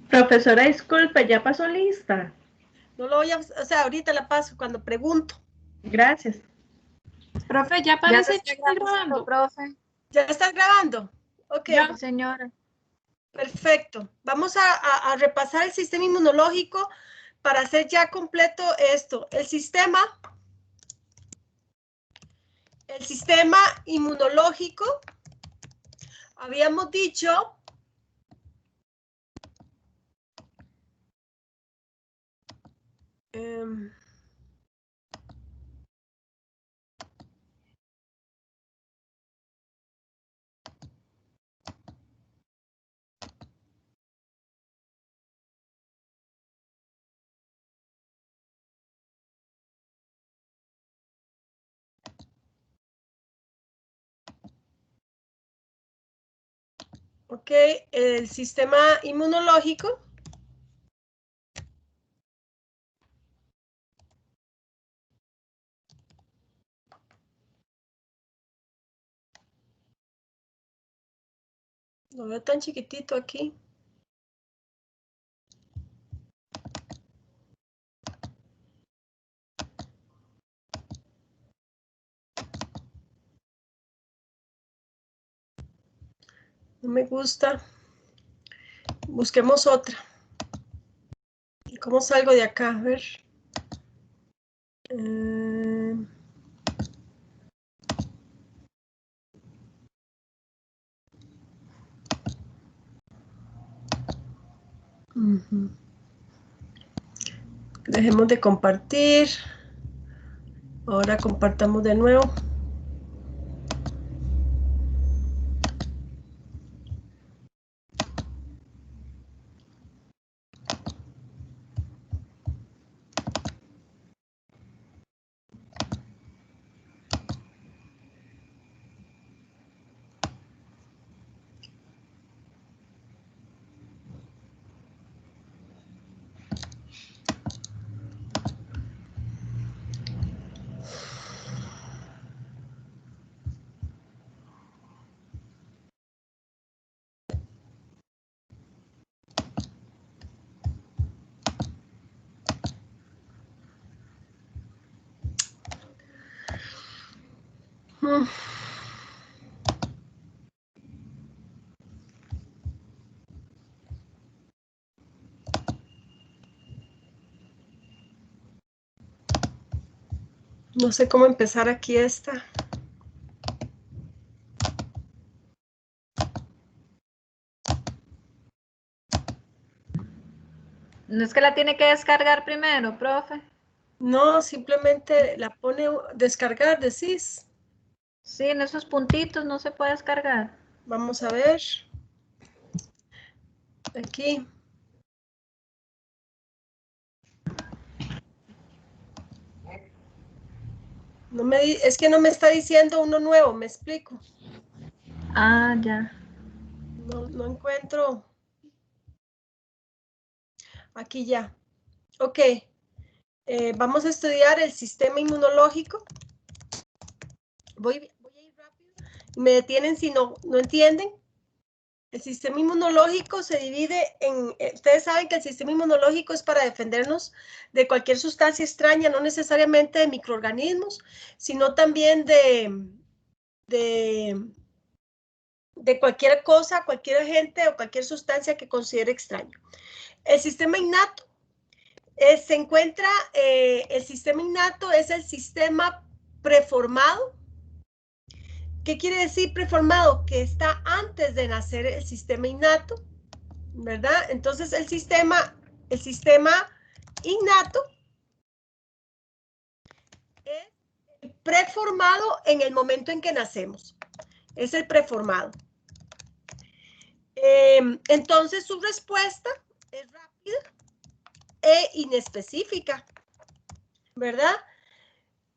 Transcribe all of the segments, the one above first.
Profesora, disculpe, ¿ya pasó lista? No lo voy a, o sea, ahorita la paso cuando pregunto. Gracias. Profe, ya parece que está grabando. Profe. ¿Ya estás grabando? Ok. Ya. Señora. Perfecto. Vamos a repasar el sistema inmunológico para hacer ya completo esto. El sistema inmunológico, habíamos dicho, ok, el sistema inmunológico lo veo tan chiquitito aquí. No me gusta. Busquemos otra. ¿Cómo salgo de acá? A ver. Dejemos de compartir. Ahora compartamos de nuevo. No sé cómo empezar aquí esta. No es que la tiene que descargar primero, profe. No, simplemente la pone descargar, decís. Sí, en esos puntitos no se puede descargar. Vamos a ver. Aquí. Es que no me está diciendo uno nuevo, me explico. Ah, ya. No encuentro. Aquí ya. Ok. Vamos a estudiar el sistema inmunológico. Voy a ir rápido. Me detienen si no entienden. El sistema inmunológico se divide en, ustedes saben que el sistema inmunológico es para defendernos de cualquier sustancia extraña, no necesariamente de microorganismos, sino también de cualquier cosa, cualquier agente o cualquier sustancia que considere extraño. El sistema innato se encuentra, el sistema innato es el sistema preformado. ¿Qué quiere decir preformado? Que está antes de nacer el sistema innato, ¿verdad? Entonces el sistema innato es preformado en el momento en que nacemos. Es el preformado. Entonces su respuesta es rápida e inespecífica, ¿verdad?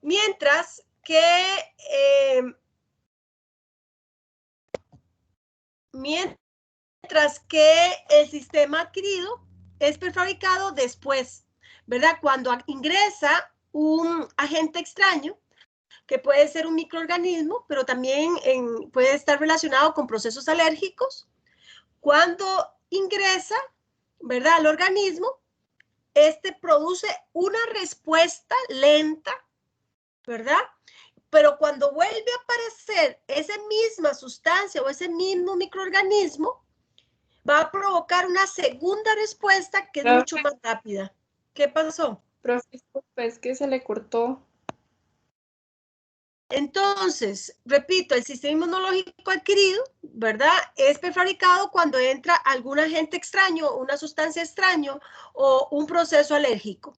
Mientras que el sistema adquirido es prefabricado después, ¿verdad? Cuando ingresa un agente extraño, que puede ser un microorganismo, pero también puede estar relacionado con procesos alérgicos. Cuando ingresa ¿verdad? Al organismo, este produce una respuesta lenta, ¿verdad? Pero cuando vuelve a aparecer esa misma sustancia o ese mismo microorganismo, va a provocar una segunda respuesta que es mucho más rápida. ¿Qué pasó? Profe, disculpe, es que se le cortó. Entonces, repito, el sistema inmunológico adquirido, ¿verdad? Es prefabricado cuando entra algún agente extraño, una sustancia extraña o un proceso alérgico.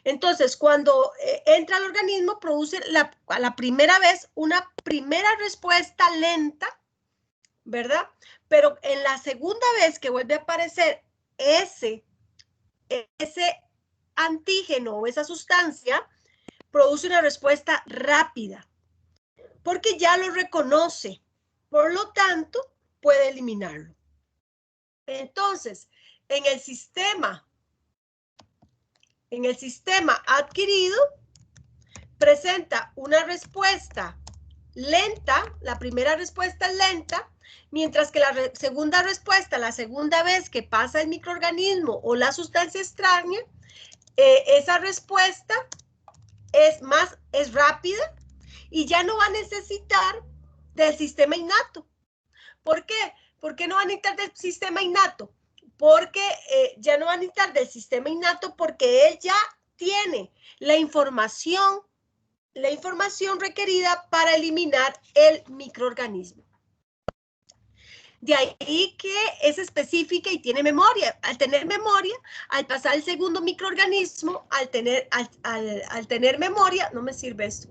Entonces, cuando entra al organismo, produce a la primera vez una primera respuesta lenta, ¿verdad? Pero en la segunda vez que vuelve a aparecer ese antígeno o esa sustancia, produce una respuesta rápida, porque ya lo reconoce, por lo tanto, puede eliminarlo. Entonces, en el sistema adquirido, presenta una respuesta lenta, la primera respuesta es lenta, mientras que la segunda respuesta, la segunda vez que pasa el microorganismo o la sustancia extraña, esa respuesta es rápida y ya no va a necesitar del sistema innato. ¿Por qué? ¿Por qué no va a necesitar del sistema innato? Porque ya no va a necesitar del sistema innato porque él ya tiene la información requerida para eliminar el microorganismo. De ahí que es específica y tiene memoria. Al tener memoria, al pasar el segundo microorganismo, al tener memoria, no me sirve esto,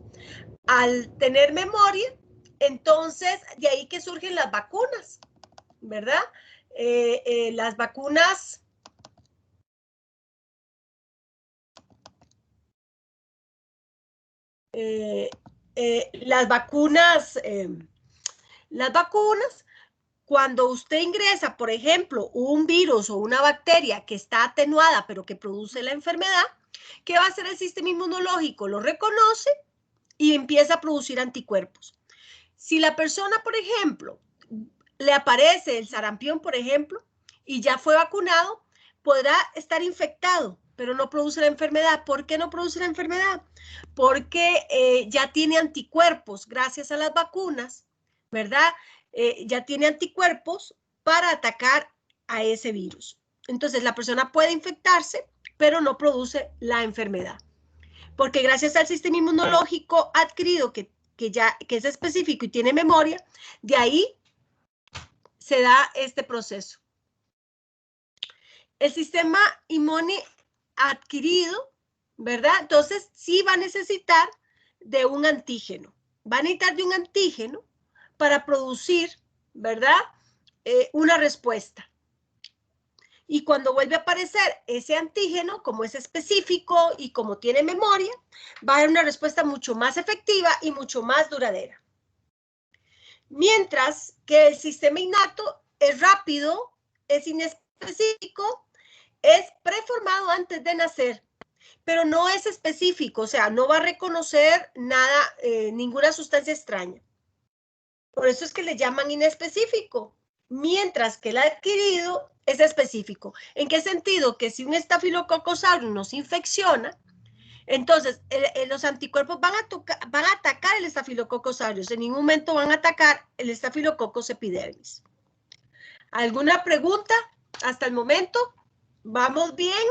al tener memoria, entonces de ahí que surgen las vacunas, ¿verdad? Las vacunas cuando usted ingresa, por ejemplo, un virus o una bacteria que está atenuada pero que produce la enfermedad, ¿qué va a hacer el sistema inmunológico? Lo reconoce y empieza a producir anticuerpos. Si la persona, por ejemplo, le aparece el sarampión, por ejemplo, y ya fue vacunado, podrá estar infectado, pero no produce la enfermedad. ¿Por qué no produce la enfermedad? Porque ya tiene anticuerpos gracias a las vacunas, ¿verdad? Ya tiene anticuerpos para atacar a ese virus. Entonces, la persona puede infectarse, pero no produce la enfermedad. Porque gracias al sistema inmunológico adquirido, que es específico y tiene memoria, de ahí se da este proceso. El sistema inmune adquirido, ¿verdad? Entonces, sí va a necesitar de un antígeno. Va a necesitar de un antígeno para producir, ¿verdad? Una respuesta. Y cuando vuelve a aparecer ese antígeno, como es específico y como tiene memoria, va a dar una respuesta mucho más efectiva y mucho más duradera. Mientras que el sistema innato es rápido, es inespecífico, es preformado antes de nacer, pero no es específico, o sea, no va a reconocer nada, ninguna sustancia extraña. Por eso es que le llaman inespecífico, mientras que el adquirido es específico. ¿En qué sentido? Que si un Staphylococcus aureus nos infecciona, entonces los anticuerpos van a atacar el Staphylococcus aureus, en ningún momento van a atacar el Staphylococcus epidermis. ¿Alguna pregunta hasta el momento? ¿Vamos bien?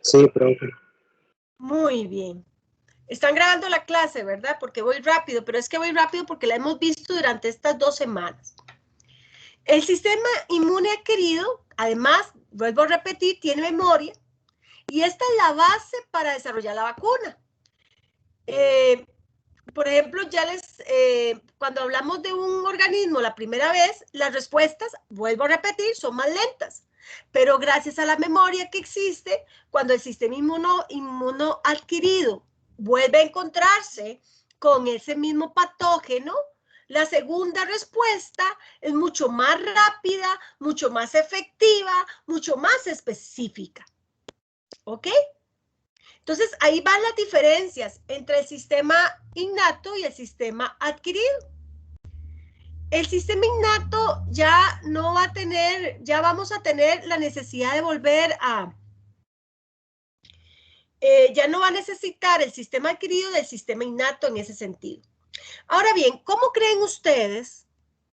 Sí, profe. Muy bien. Están grabando la clase, ¿verdad? Porque voy rápido, pero es que voy rápido porque la hemos visto durante estas 2 semanas. El sistema inmune adquirido, además, vuelvo a repetir, tiene memoria y esta es la base para desarrollar la vacuna. Por ejemplo, cuando hablamos de un organismo la primera vez, las respuestas, vuelvo a repetir, son más lentas. Pero gracias a la memoria que existe, cuando el sistema inmuno adquirido vuelve a encontrarse con ese mismo patógeno, la segunda respuesta es mucho más rápida, mucho más efectiva, mucho más específica. ¿Ok? Entonces, ahí van las diferencias entre el sistema innato y el sistema adquirido. el sistema innato ya no va a tener, ya vamos a tener la necesidad de volver a, ya no va a necesitar el sistema adquirido del sistema innato en ese sentido. Ahora bien, ¿cómo creen ustedes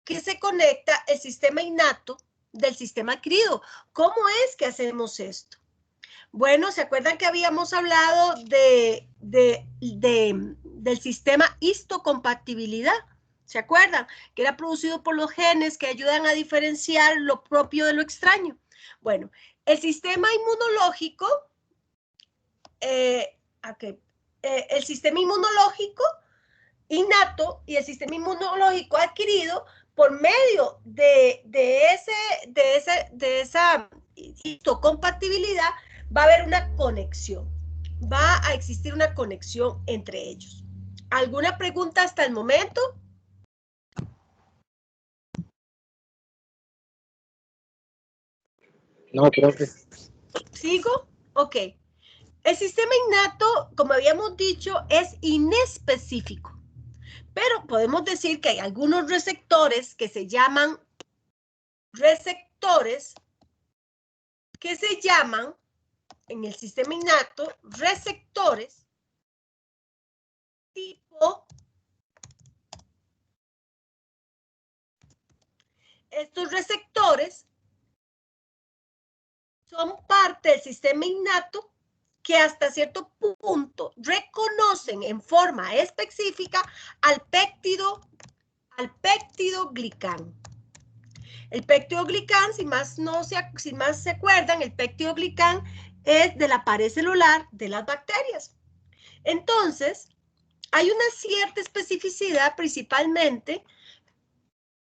que se conecta el sistema innato del sistema adquirido? ¿Cómo es que hacemos esto? Bueno, ¿se acuerdan que habíamos hablado del sistema histocompatibilidad? ¿Se acuerdan? Que era producido por los genes que ayudan a diferenciar lo propio de lo extraño. Bueno, el sistema inmunológico, el sistema inmunológico innato y el sistema inmunológico adquirido, por medio de esa histocompatibilidad, va a haber una conexión. Va a existir una conexión entre ellos. ¿Alguna pregunta hasta el momento? No, profe. ¿Sigo? Ok. El sistema innato, como habíamos dicho, es inespecífico. Pero podemos decir que hay algunos receptores que se llaman en el sistema innato, receptores tipo. Estos receptores son parte del sistema innato que hasta cierto punto reconocen en forma específica al péptidoglicán. El péptidoglicán, si más se acuerdan, el péptidoglicán es de la pared celular de las bacterias. Entonces, hay una cierta especificidad principalmente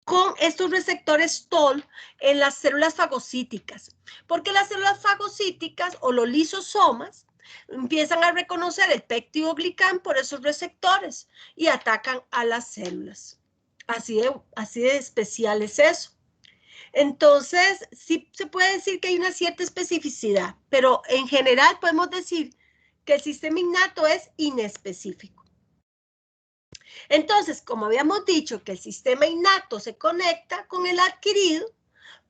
con estos receptores TOL en las células fagocíticas, porque las células fagocíticas o los lisosomas empiezan a reconocer el péptidoglicán por esos receptores y atacan a las células. Así de especial es eso. Entonces, sí se puede decir que hay una cierta especificidad, pero en general podemos decir que el sistema innato es inespecífico. Entonces, como habíamos dicho que el sistema innato se conecta con el adquirido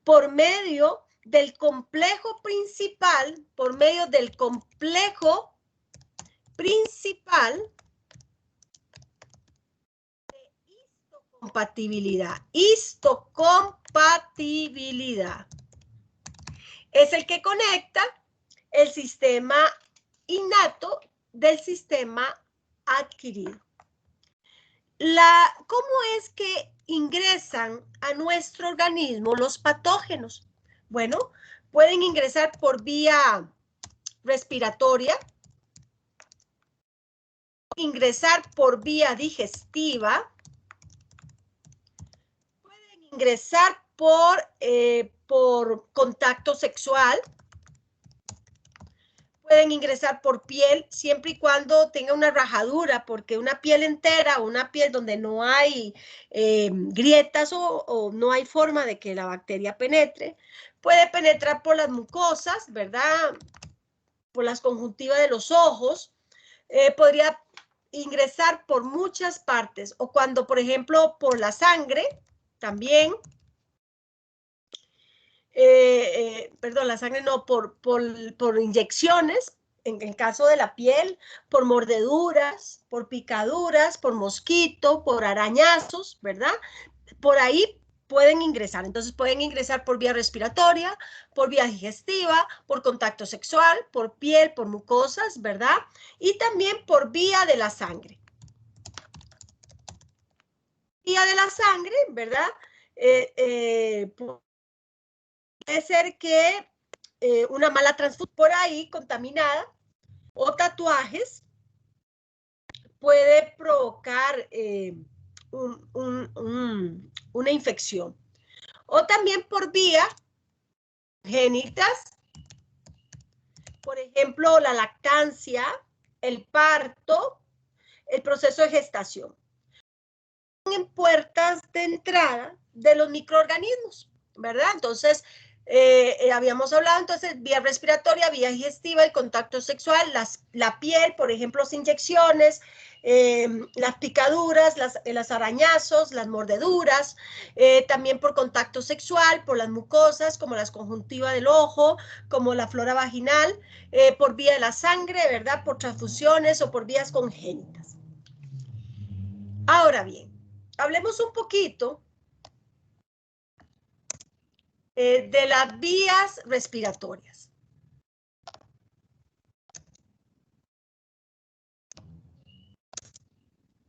por medio del complejo principal, de histocompatibilidad. Es el que conecta el sistema innato del sistema adquirido. ¿Cómo es que ingresan a nuestro organismo los patógenos? Bueno, pueden ingresar por vía respiratoria, ingresar por vía digestiva, pueden ingresar por contacto sexual, pueden ingresar por piel, siempre y cuando tenga una rajadura, porque una piel entera o una piel donde no hay grietas o no hay forma de que la bacteria penetre, puede penetrar por las mucosas, ¿verdad? Por las conjuntivas de los ojos, podría ingresar por muchas partes, o cuando, por ejemplo, por la sangre, también. La sangre no, por inyecciones, en el caso de la piel, por mordeduras, por picaduras, por mosquito, por arañazos, ¿verdad? Por ahí pueden ingresar. Entonces pueden ingresar por vía respiratoria, por vía digestiva, por contacto sexual, por piel, por mucosas, ¿verdad? Y también por vía de la sangre. Vía de la sangre, ¿verdad? Puede ser que una mala transfusión por ahí contaminada o tatuajes puede provocar una infección. O también por vía génitas, por ejemplo, la lactancia, el parto, el proceso de gestación. En puertas de entrada de los microorganismos, ¿verdad? Entonces, habíamos hablado entonces vía respiratoria, vía digestiva, el contacto sexual, la piel, por ejemplo, las inyecciones, las picaduras, las arañazos, las mordeduras, también por contacto sexual, por las mucosas, como las conjuntivas del ojo, como la flora vaginal, por vía de la sangre, ¿verdad? Por transfusiones o por vías congénitas. Ahora bien, hablemos un poquito de las vías respiratorias.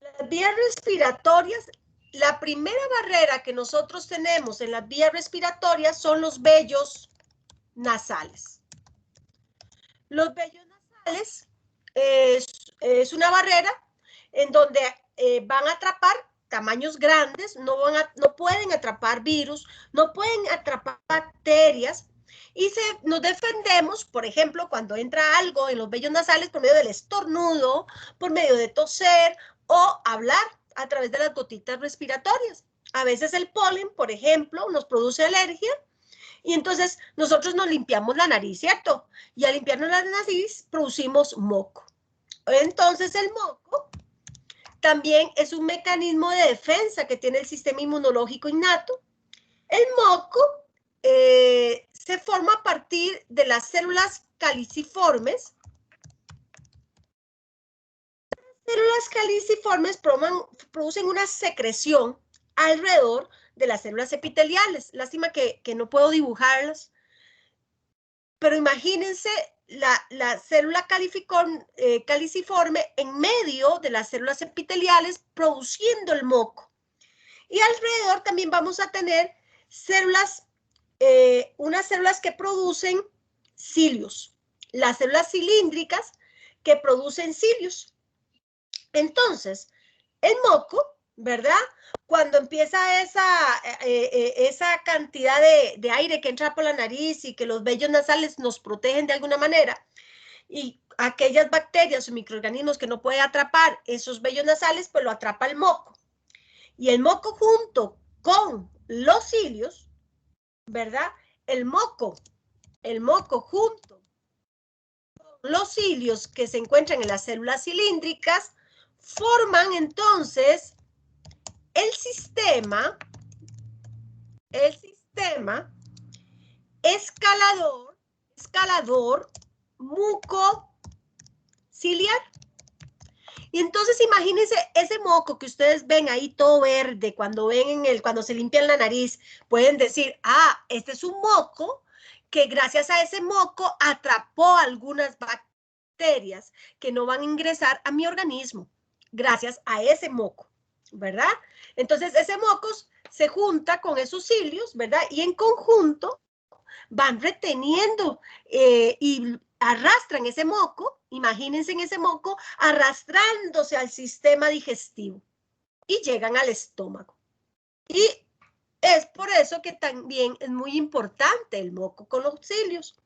Las vías respiratorias, la primera barrera que nosotros tenemos en las vías respiratorias son los vellos nasales. Los vellos nasales es una barrera en donde van a atrapar tamaños grandes, no pueden atrapar virus, no pueden atrapar bacterias, y nos defendemos, por ejemplo, cuando entra algo en los vellos nasales por medio del estornudo, por medio de toser o hablar a través de las gotitas respiratorias. A veces el polen, por ejemplo, nos produce alergia, y entonces nosotros nos limpiamos la nariz, ¿cierto? Y al limpiarnos la nariz producimos moco. Entonces el moco también es un mecanismo de defensa que tiene el sistema inmunológico innato. El moco se forma a partir de las células caliciformes. Las células caliciformes producen una secreción alrededor de las células epiteliales. Lástima que no puedo dibujarlas. Pero imagínense la célula caliciforme en medio de las células epiteliales produciendo el moco. Y alrededor también vamos a tener células, unas células que producen cilios. Las células cilíndricas que producen cilios. Entonces, el moco, ¿verdad? Cuando empieza esa cantidad de aire que entra por la nariz y que los vellos nasales nos protegen de alguna manera, y aquellas bacterias o microorganismos que no puede atrapar esos vellos nasales, pues lo atrapa el moco. Y el moco junto con los cilios, ¿verdad? El moco junto con los cilios que se encuentran en las células cilíndricas forman entonces el sistema escalador mucociliar. Y entonces imagínense ese moco que ustedes ven ahí todo verde, cuando se limpian la nariz, pueden decir, este es un moco que gracias a ese moco atrapó algunas bacterias que no van a ingresar a mi organismo, gracias a ese moco, ¿verdad? Entonces ese moco se junta con esos cilios, ¿verdad? Y en conjunto van reteniendo y arrastran ese moco, imagínense en ese moco, arrastrándose al sistema digestivo y llegan al estómago. Y es por eso que también es muy importante el moco con los cilios.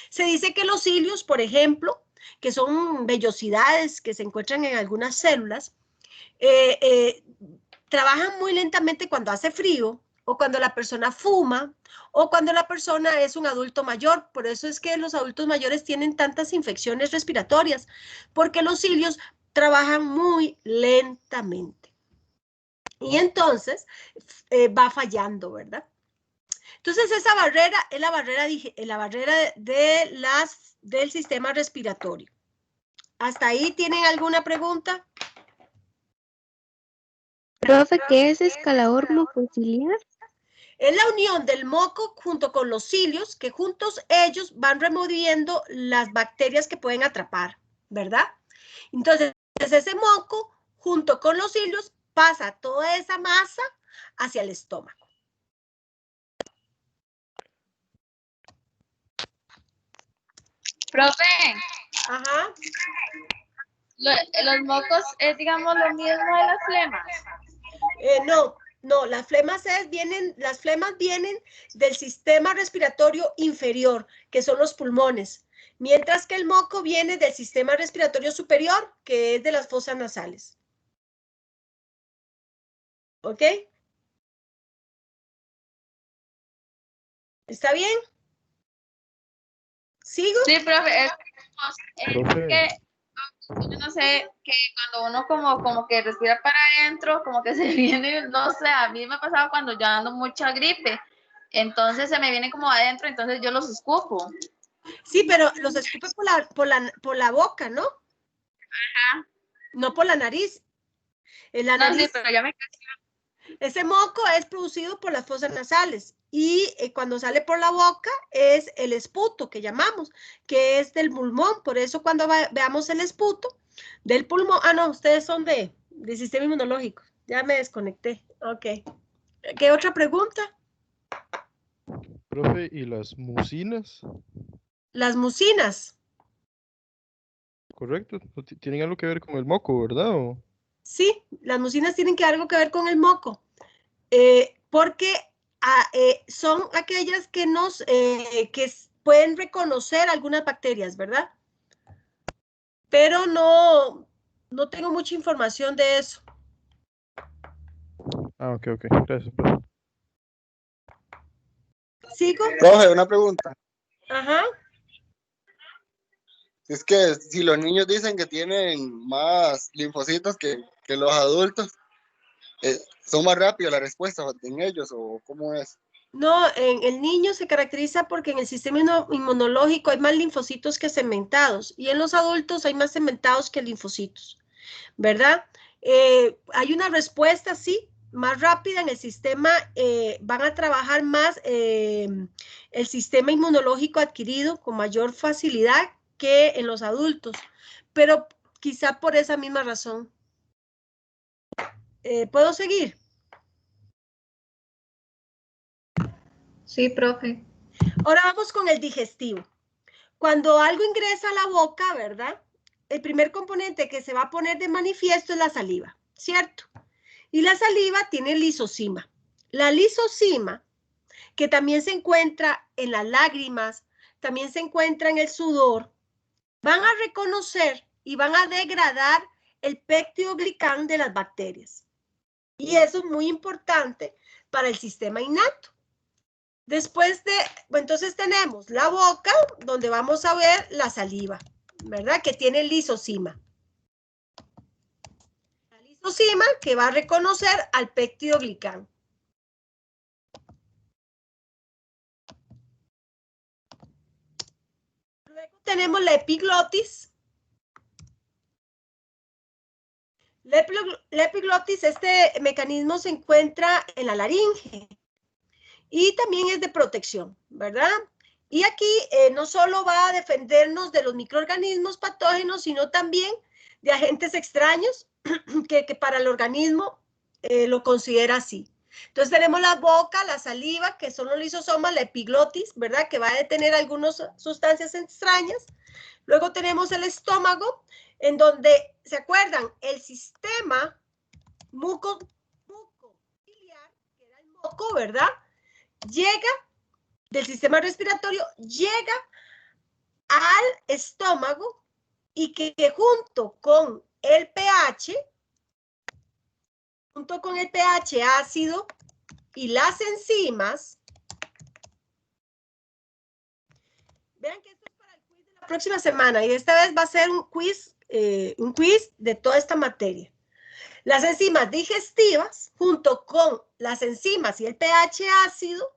Se dice que los cilios, por ejemplo, que son vellosidades que se encuentran en algunas células, trabajan muy lentamente cuando hace frío, o cuando la persona fuma, o cuando la persona es un adulto mayor. Por eso es que los adultos mayores tienen tantas infecciones respiratorias, porque los cilios trabajan muy lentamente. Y entonces va fallando, ¿verdad? Entonces esa barrera es la barrera del sistema respiratorio. ¿Hasta ahí tienen alguna pregunta? Profe, ¿qué es escalador mucociliar? Es la unión del moco junto con los cilios, que juntos ellos van removiendo las bacterias que pueden atrapar, ¿verdad? Entonces, ese moco junto con los cilios pasa toda esa masa hacia el estómago. Profe, Ajá. los mocos es, digamos, lo mismo de las flemas. No, las flemas vienen del sistema respiratorio inferior, que son los pulmones, mientras que el moco viene del sistema respiratorio superior, que es de las fosas nasales. ¿Ok? ¿Está bien? ¿Sigo? Sí, profe, es Profe. que Yo no sé, que cuando uno como que respira para adentro, como que se viene, no sé, a mí me ha pasado cuando yo ando mucha gripe, entonces se me viene como adentro, entonces yo los escupo. Sí, pero los escupe por la boca, ¿no? Ajá. No por la nariz. En la No, sí, nariz, pero ya me... ese moco es producido por las fosas nasales y cuando sale por la boca es el esputo que llamamos, que es del pulmón. Por eso cuando veamos el esputo del pulmón, no, ustedes son de sistema inmunológico. Ya me desconecté. Ok. ¿Qué otra pregunta? Profe, ¿y las mucinas? Las mucinas. ¿Correcto? Tienen algo que ver con el moco, ¿verdad? Sí, las mucinas tienen algo que ver con el moco, porque son aquellas que pueden reconocer algunas bacterias, ¿verdad? Pero no tengo mucha información de eso. Ok, gracias, profe. ¿Sigo? Profe, una pregunta. Ajá. Es que si los niños dicen que tienen más linfocitos que los adultos, ¿son más rápidos las respuestas en ellos o cómo es? No, en el niño se caracteriza porque en el sistema inmunológico hay más linfocitos que segmentados y en los adultos hay más segmentados que linfocitos, ¿verdad? Hay una respuesta, sí, más rápida en el sistema, van a trabajar más el sistema inmunológico adquirido con mayor facilidad que en los adultos, pero quizá por esa misma razón. ¿Puedo seguir? Sí, profe. Ahora vamos con el digestivo. Cuando algo ingresa a la boca, ¿verdad? El primer componente que se va a poner de manifiesto es la saliva, ¿cierto? Y la saliva tiene lisosima. La lisosima, que también se encuentra en las lágrimas, también se encuentra en el sudor, van a reconocer y van a degradar el peptidoglicán de las bacterias. Y eso es muy importante para el sistema innato. Después entonces tenemos la boca, donde vamos a ver la saliva, ¿verdad? Que tiene lisosima. La lisosima que va a reconocer al peptidoglicán. Luego tenemos la epiglotis. La epiglotis, este mecanismo se encuentra en la laringe y también es de protección, ¿verdad? Y aquí no solo va a defendernos de los microorganismos patógenos, sino también de agentes extraños que para el organismo lo considera así. Entonces tenemos la boca, la saliva, que son los lisosomas, la epiglotis, ¿verdad? Que va a detener algunas sustancias extrañas. Luego tenemos el estómago, en donde, ¿se acuerdan? El sistema mucociliar, que era el moco, ¿verdad? Llega del sistema respiratorio, llega al estómago y que junto con el pH ácido y las enzimas, vean que esto es para el quiz de la próxima semana y esta vez va a ser un quiz de toda esta materia. Las enzimas digestivas, junto con las enzimas y el pH ácido,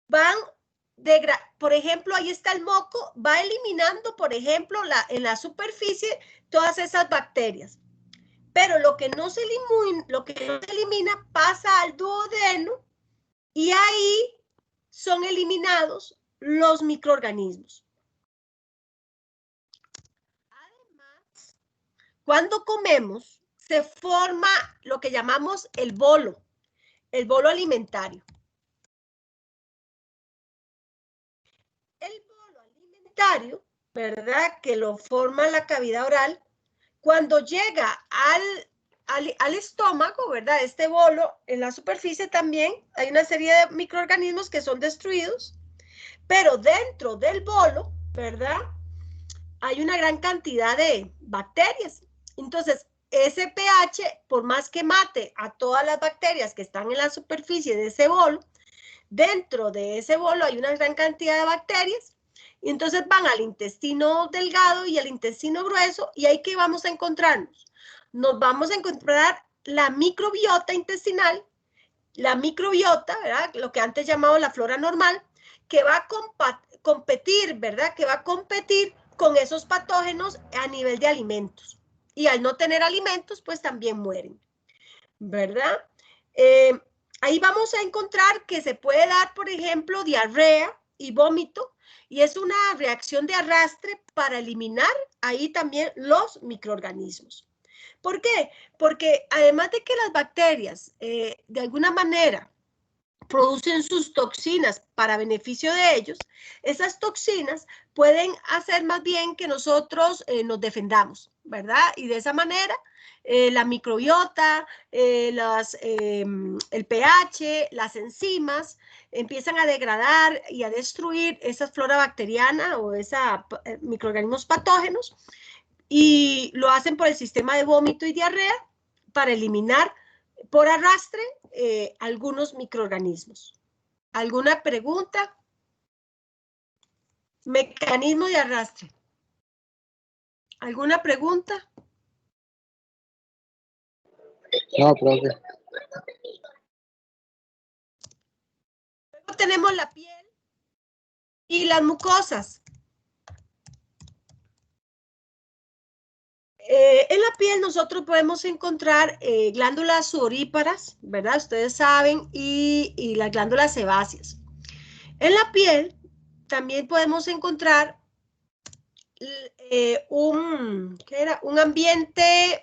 van, por ejemplo, ahí está el moco, va eliminando, por ejemplo, en la superficie todas esas bacterias. Pero lo que no se elimina pasa al duodeno y ahí son eliminados los microorganismos. Además, cuando comemos, se forma lo que llamamos el bolo alimentario. El bolo alimentario, ¿verdad? Que lo forma la cavidad oral, cuando llega al estómago, ¿verdad? Este bolo, en la superficie también hay una serie de microorganismos que son destruidos, pero dentro del bolo, ¿verdad? Hay una gran cantidad de bacterias. Entonces, ese pH, por más que mate a todas las bacterias que están en la superficie de ese bolo, dentro de ese bolo hay una gran cantidad de bacterias y entonces van al intestino delgado y al intestino grueso, y ahí ¿qué vamos a encontrarnos? Nos vamos a encontrar la microbiota intestinal, la microbiota, ¿verdad? Lo que antes llamado la flora normal, que va a competir, ¿verdad? Que va a competir con esos patógenos a nivel de alimentos. Y al no tener alimentos, pues también mueren, ¿verdad? Ahí vamos a encontrar que se puede dar, por ejemplo, diarrea y vómito, y es una reacción de arrastre para eliminar ahí también los microorganismos. ¿Por qué? Porque además de que las bacterias de alguna manera producen sus toxinas para beneficio de ellos, esas toxinas pueden hacer más bien que nosotros nos defendamos, ¿verdad? Y de esa manera la microbiota, el pH, las enzimas empiezan a degradar y a destruir esa flora bacteriana o esos microorganismos patógenos, y lo hacen por el sistema de vómito y diarrea para eliminar por arrastre algunos microorganismos. ¿Alguna pregunta? Mecanismo de arrastre. ¿Alguna pregunta? No, profe. Luego tenemos la piel y las mucosas. En la piel nosotros podemos encontrar glándulas sudoríparas, ¿verdad? Ustedes saben, y las glándulas sebáceas. En la piel también podemos encontrar un ambiente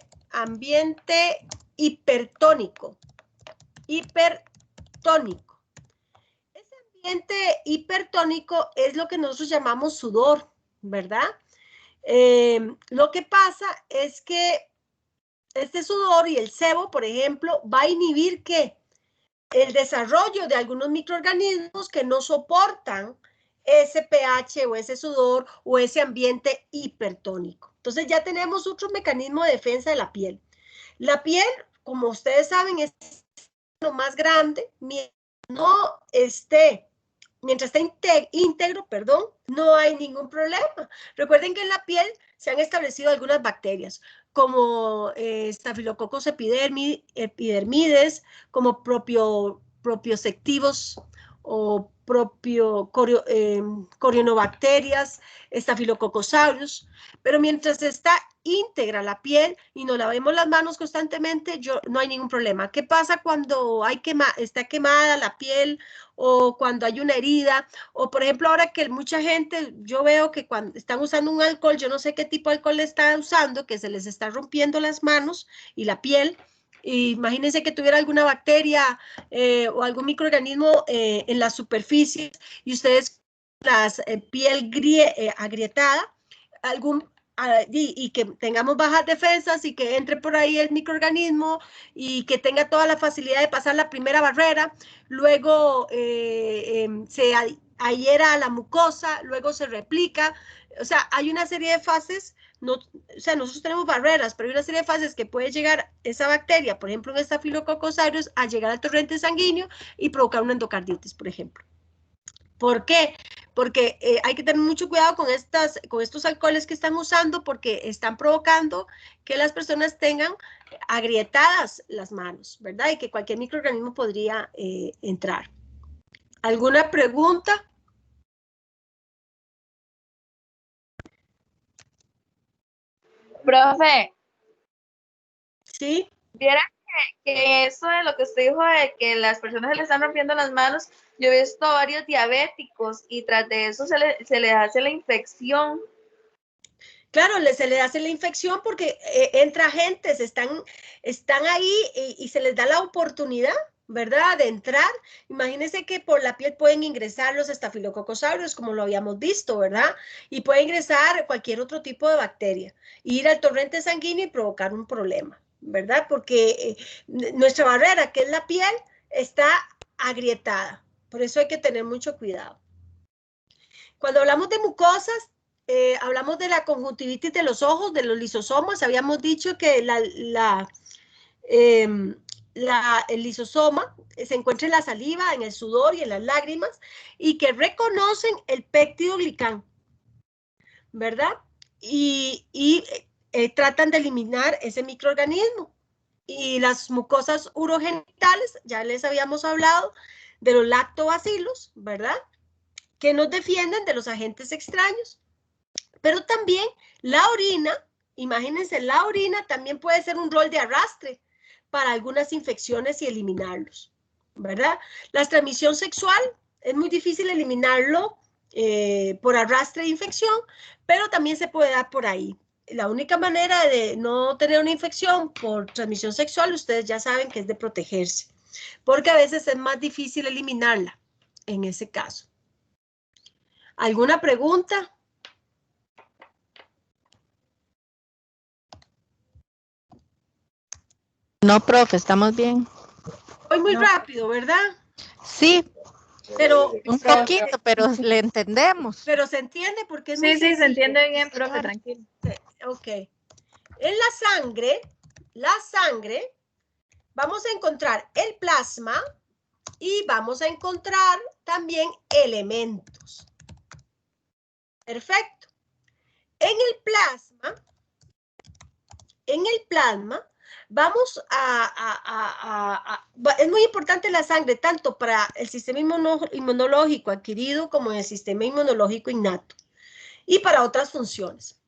hipertónico. Ese ambiente hipertónico es lo que nosotros llamamos sudor, ¿verdad? Lo que pasa es que este sudor y el sebo, por ejemplo, va a inhibir ¿qué? El desarrollo de algunos microorganismos que no soportan ese pH o ese sudor o ese ambiente hipertónico. Entonces ya tenemos otro mecanismo de defensa de la piel. La piel, como ustedes saben, es lo más grande, mientras esté íntegro, no hay ningún problema. Recuerden que en la piel se han establecido algunas bacterias, como Staphylococcus epidermides, como propiosectivos o corionobacterias, Staphylococcus aureus, pero mientras está íntegra la piel y nos lavemos las manos constantemente, no hay ningún problema. ¿Qué pasa cuando está quemada la piel o cuando hay una herida? O por ejemplo, ahora que mucha gente, yo veo que cuando están usando un alcohol, yo no sé qué tipo de alcohol están usando, que se les está rompiendo las manos y la piel. Imagínense que tuviera alguna bacteria o algún microorganismo en las superficies y ustedes las piel agrietada, y que tengamos bajas defensas y que entre por ahí el microorganismo y que tenga toda la facilidad de pasar la primera barrera, luego se adhiera a la mucosa, luego se replica. O sea, hay una serie de fases, o sea, nosotros tenemos barreras, pero hay una serie de fases que puede llegar esa bacteria, por ejemplo, en Staphylococcus aureus, a llegar al torrente sanguíneo y provocar una endocarditis, por ejemplo. ¿Por qué? Porque hay que tener mucho cuidado con estos alcoholes que están usando, porque están provocando que las personas tengan agrietadas las manos, ¿verdad? Y que cualquier microorganismo podría entrar. ¿Alguna pregunta? Profe, ¿Sí? viera que eso de lo que usted dijo de que las personas se le están rompiendo las manos, yo he visto varios diabéticos y tras de eso se le hace la infección. Claro, se les hace la infección porque entra gente, están ahí y se les da la oportunidad, ¿verdad?, de entrar. Imagínense que por la piel pueden ingresar los Staphylococcus aureus, como lo habíamos visto, ¿verdad? Y puede ingresar cualquier otro tipo de bacteria, ir al torrente sanguíneo y provocar un problema, ¿verdad? Porque nuestra barrera, que es la piel, está agrietada. Por eso hay que tener mucho cuidado. Cuando hablamos de mucosas, hablamos de la conjuntivitis de los ojos, de los lisosomas. Habíamos dicho que el lisosoma se encuentra en la saliva, en el sudor y en las lágrimas, y que reconocen el péptido glicán. ¿verdad? Y tratan de eliminar ese microorganismo. Y las mucosas urogenitales, ya les habíamos hablado de los lactobacilos, ¿verdad? Que nos defienden de los agentes extraños. Pero también la orina, imagínense, la orina también puede ser un rol de arrastre para algunas infecciones y eliminarlos, ¿verdad? La transmisión sexual es muy difícil eliminarlo por arrastre de infección, pero también se puede dar por ahí. La única manera de no tener una infección por transmisión sexual, ustedes ya saben que es de protegerse, porque a veces es más difícil eliminarla en ese caso. ¿Alguna pregunta? No, profe, estamos bien. Voy muy No. rápido, ¿verdad? Sí, Pero un poquito, pero le entendemos. Pero se entiende porque es Sí, muy sí, se sencillo. entiende bien, profe, tranquilo. Ok. En la sangre, vamos a encontrar el plasma y vamos a encontrar también elementos. Perfecto. En el plasma, vamos es muy importante la sangre, tanto para el sistema inmunológico adquirido como en el sistema inmunológico innato y para otras funciones.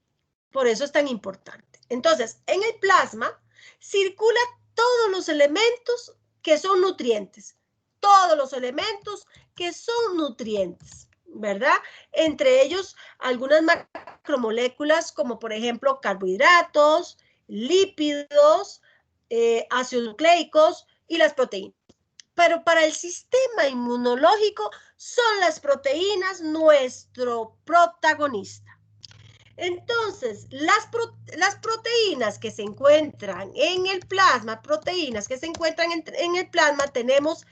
Por eso es tan importante. Entonces, en el plasma circulan todos los elementos que son nutrientes. Todos los elementos que son nutrientes, ¿verdad? Entre ellos, algunas macromoléculas como por ejemplo carbohidratos, lípidos, ácidos nucleicos y las proteínas. Pero para el sistema inmunológico son las proteínas nuestro protagonista. Entonces, las proteínas que se encuentran en el plasma, tenemos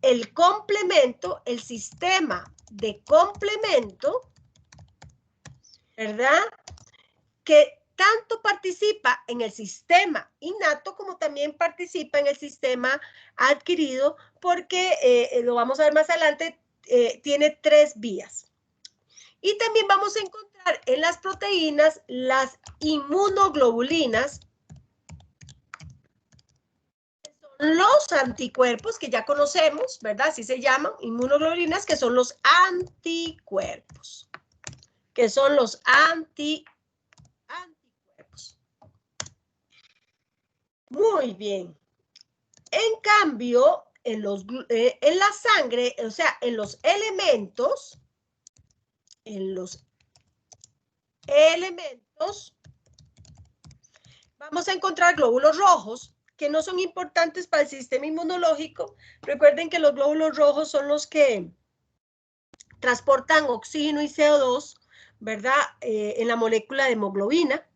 el complemento, el sistema de complemento, ¿verdad? Que tanto participa en el sistema innato como también participa en el sistema adquirido, porque lo vamos a ver más adelante, tiene 3 vías. Y también vamos a encontrar en las proteínas las inmunoglobulinas, que son los anticuerpos que ya conocemos, ¿verdad? Así se llaman, inmunoglobulinas, que son los anticuerpos. Anticuerpos. Muy bien. En cambio, en la sangre, o sea, en los elementos, vamos a encontrar glóbulos rojos que no son importantes para el sistema inmunológico. Recuerden que los glóbulos rojos son los que transportan oxígeno y CO2, ¿verdad? En la molécula de hemoglobina,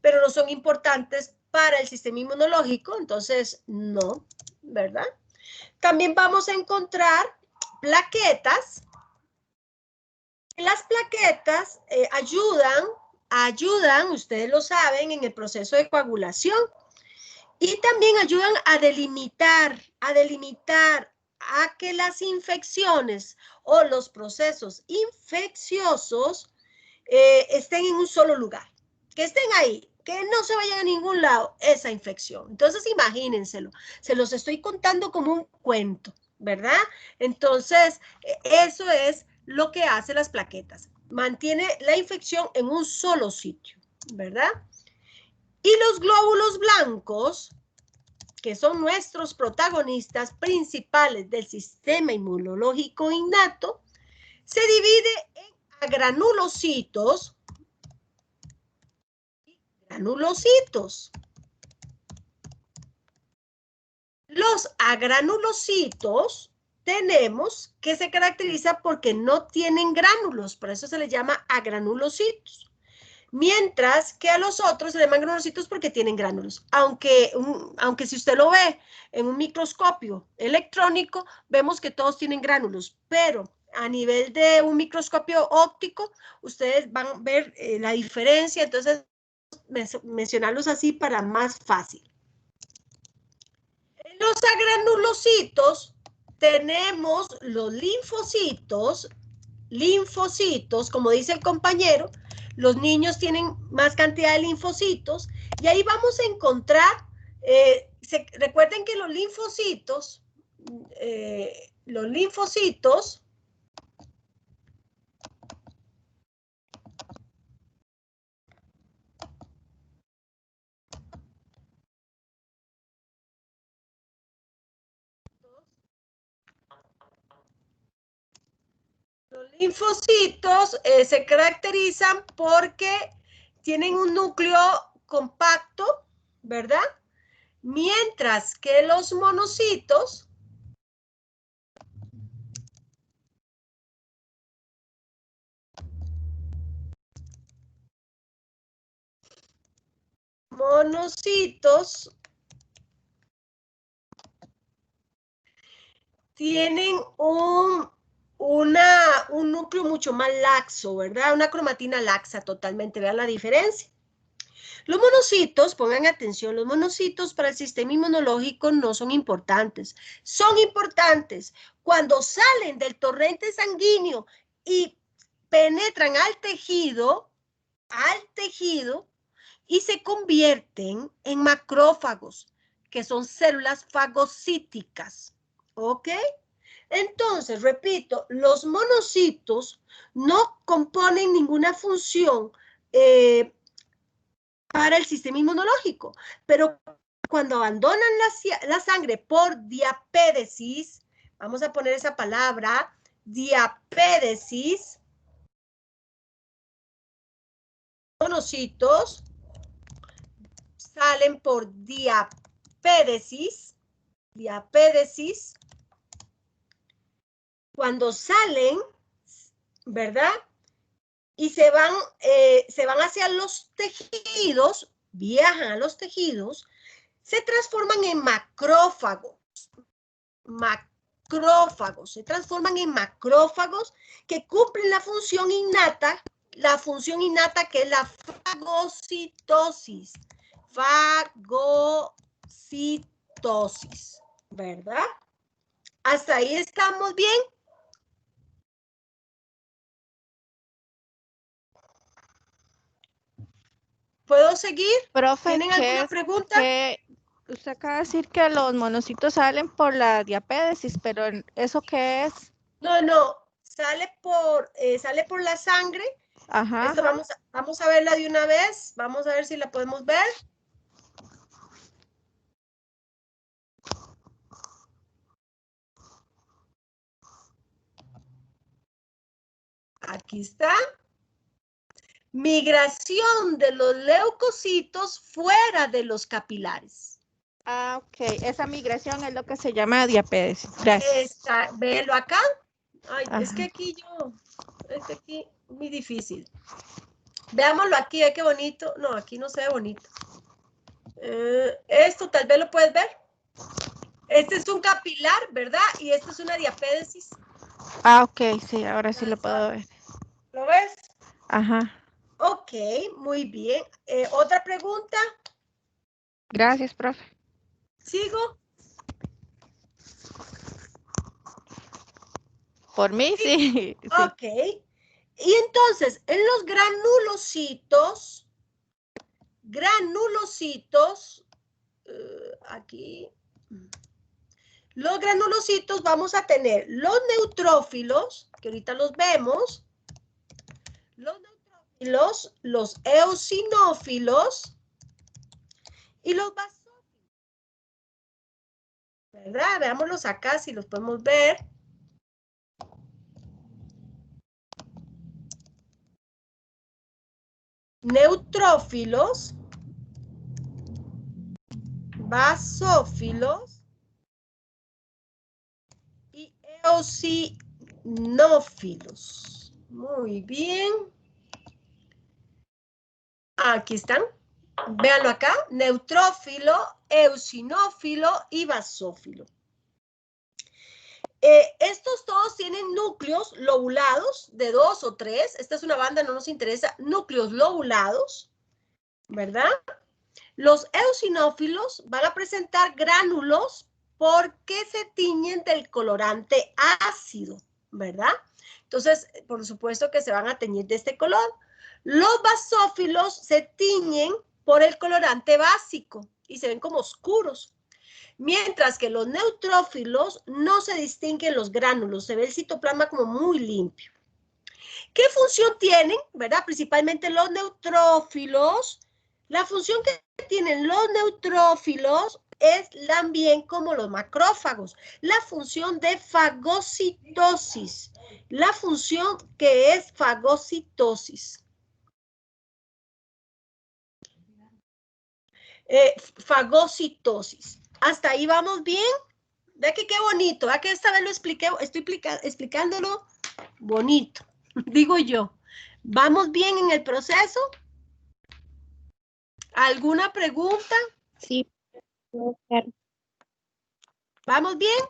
pero no son importantes para el sistema inmunológico, entonces no, ¿verdad? También vamos a encontrar plaquetas. Las plaquetas ayudan, ustedes lo saben, en el proceso de coagulación y también ayudan a delimitar a que las infecciones o los procesos infecciosos estén en un solo lugar, que estén ahí, que no se vayan a ningún lado esa infección. Entonces imagínenselo, se los estoy contando como un cuento, ¿verdad? Entonces eso es lo que hace las plaquetas. Mantiene la infección en un solo sitio, ¿verdad? Y los glóbulos blancos, que son nuestros protagonistas principales del sistema inmunológico innato, se divide en agranulocitos y granulocitos. Los agranulocitos tenemos que se caracteriza porque no tienen gránulos, por eso se les llama agranulocitos. Mientras que a los otros se llaman granulocitos porque tienen gránulos. Aunque si usted lo ve en un microscopio electrónico, vemos que todos tienen gránulos, pero a nivel de un microscopio óptico, ustedes van a ver la diferencia, entonces mencionarlos así para más fácil. En los agranulocitos tenemos los linfocitos, como dice el compañero, Los niños tienen más cantidad de linfocitos y ahí vamos a encontrar, recuerden que los linfocitos se caracterizan porque tienen un núcleo compacto, ¿verdad? Mientras que los monocitos tienen un núcleo mucho más laxo, ¿verdad? Una cromatina laxa totalmente, vean la diferencia. Los monocitos, pongan atención, los monocitos para el sistema inmunológico no son importantes. Son importantes cuando salen del torrente sanguíneo y penetran al tejido y se convierten en macrófagos, que son células fagocíticas, ¿ok? Entonces, repito, los monocitos no componen ninguna función para el sistema inmunológico, pero cuando abandonan la sangre por diapédesis, vamos a poner esa palabra, diapédesis, monocitos salen por diapédesis, cuando salen, ¿verdad? Y se van hacia los tejidos, viajan a los tejidos, se transforman en macrófagos que cumplen la función innata que es la fagocitosis, ¿verdad? ¿Hasta ahí estamos bien? ¿Puedo seguir? Profe, ¿Tienen alguna pregunta? Usted acaba de decir que los monocitos salen por la diapédesis, pero ¿eso qué es? No, sale por la sangre. Ajá. Esto vamos a verla de una vez. Vamos a ver si la podemos ver. Aquí está. Migración de los leucocitos fuera de los capilares. Ah, ok. Esa migración es lo que se llama diapédesis. Gracias. Véelo acá. Ay, Ajá. es que aquí muy difícil. Veámoslo aquí, qué bonito. No, aquí no se ve bonito. Esto tal vez lo puedes ver. Este es un capilar, ¿verdad? Y esto es una diapédesis. Ah, ok, sí, ahora sí lo puedo ver. ¿Lo ves? Ajá. Ok, muy bien. ¿Otra pregunta? Gracias, profe. ¿Sigo? Por mí, sí. Sí. Ok. Y entonces, en los granulocitos, aquí, los granulocitos vamos a tener los neutrófilos, que ahorita los vemos, los eosinófilos y los basófilos, ¿verdad? Veámoslos acá si los podemos ver. Neutrófilos, basófilos y eosinófilos. Muy bien. Aquí están. Véanlo acá. Neutrófilo, eosinófilo y basófilo. Estos todos tienen núcleos lobulados de 2 o 3. Esta es una banda, no nos interesa. Núcleos lobulados, ¿verdad? Los eosinófilos van a presentar gránulos porque se tiñen del colorante ácido, ¿verdad? Entonces, por supuesto que se van a teñir de este color. Los basófilos se tiñen por el colorante básico y se ven como oscuros. Mientras que los neutrófilos no se distinguen los gránulos, se ve el citoplasma como muy limpio. ¿Qué función tienen, verdad? Principalmente los neutrófilos. La función que tienen los neutrófilos es también como los macrófagos, la función de fagocitosis. La función que es fagocitosis. Fagocitosis. ¿Hasta ahí vamos bien? Ve que qué bonito, ¿verdad? Que esta vez lo expliqué, estoy explicándolo bonito, digo yo. ¿Vamos bien en el proceso? ¿Alguna pregunta? Sí. Claro. ¿Vamos bien?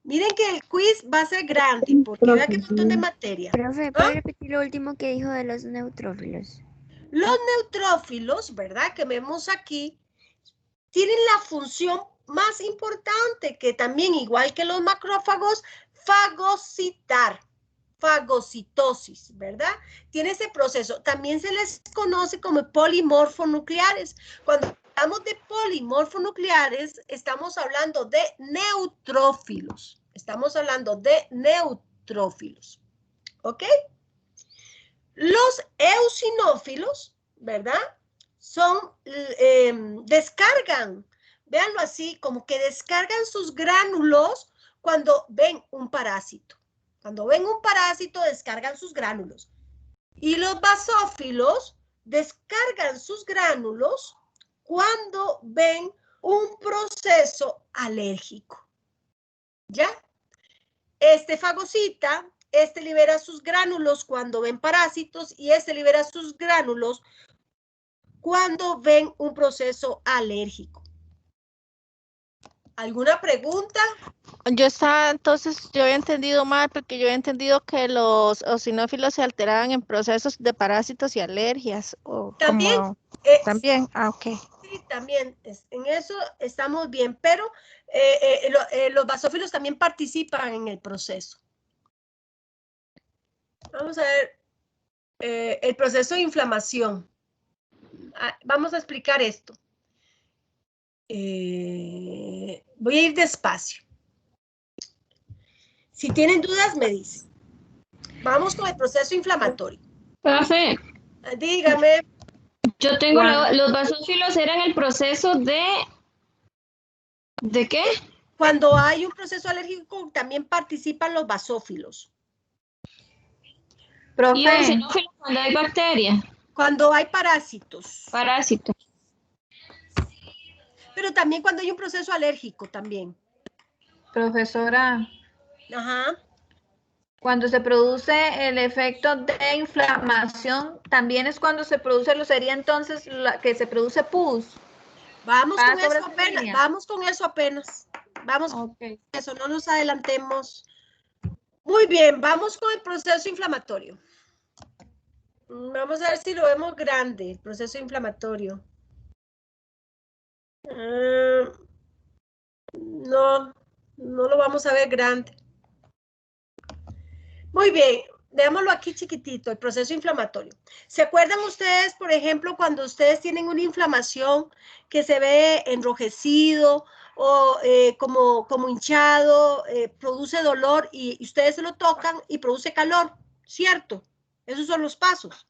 Miren que el quiz va a ser grande, porque vea que hay un montón de materia. Profe, ¿puede repetir lo último que dijo de los neutrófilos? Los neutrófilos, ¿verdad? Que vemos aquí, tienen la función más importante, que también, igual que los macrófagos, fagocitar, fagocitosis, ¿verdad? Tiene ese proceso. También se les conoce como polimorfonucleares. Cuando hablamos de polimorfonucleares, estamos hablando de neutrófilos. Estamos hablando de neutrófilos. ¿Ok? Los eosinófilos, ¿verdad? Son, descargan, véanlo así, como que descargan sus gránulos cuando ven un parásito. Cuando ven un parásito, descargan sus gránulos. Y los basófilos descargan sus gránulos cuando ven un proceso alérgico. ¿Ya? Este fagocita, este libera sus gránulos cuando ven parásitos y este libera sus gránulos cuando ven un proceso alérgico. ¿Alguna pregunta? Entonces yo he entendido mal, porque yo he entendido que los eosinófilos se alteraban en procesos de parásitos y alergias. O También. También, ok. Sí, también, en eso estamos bien, pero los basófilos también participan en el proceso. Vamos a ver el proceso de inflamación. Vamos a explicar esto. Voy a ir despacio. Si tienen dudas, me dicen. Vamos con el proceso inflamatorio. Profe, Dígame. yo tengo los basófilos eran el proceso ¿de qué? Cuando hay un proceso alérgico, también participan los basófilos. Profe, Y eosinófilos cuando hay bacterias. Cuando hay parásitos. Parásitos. Pero también cuando hay un proceso alérgico también. profesora, Ajá. cuando se produce el efecto de inflamación, también es cuando se produce, sería entonces que se produce pus. Vamos con sobre eso apenas. Vamos con eso apenas. Vamos con eso, no nos adelantemos. Muy bien, vamos con el proceso inflamatorio. Vamos a ver si lo vemos grande, el proceso inflamatorio. No lo vamos a ver grande. Muy bien, veámoslo aquí chiquitito, el proceso inflamatorio. ¿Se acuerdan ustedes, por ejemplo, cuando ustedes tienen una inflamación que se ve enrojecido o como hinchado, produce dolor y ustedes se lo tocan y produce calor? ¿Cierto? Esos son los pasos.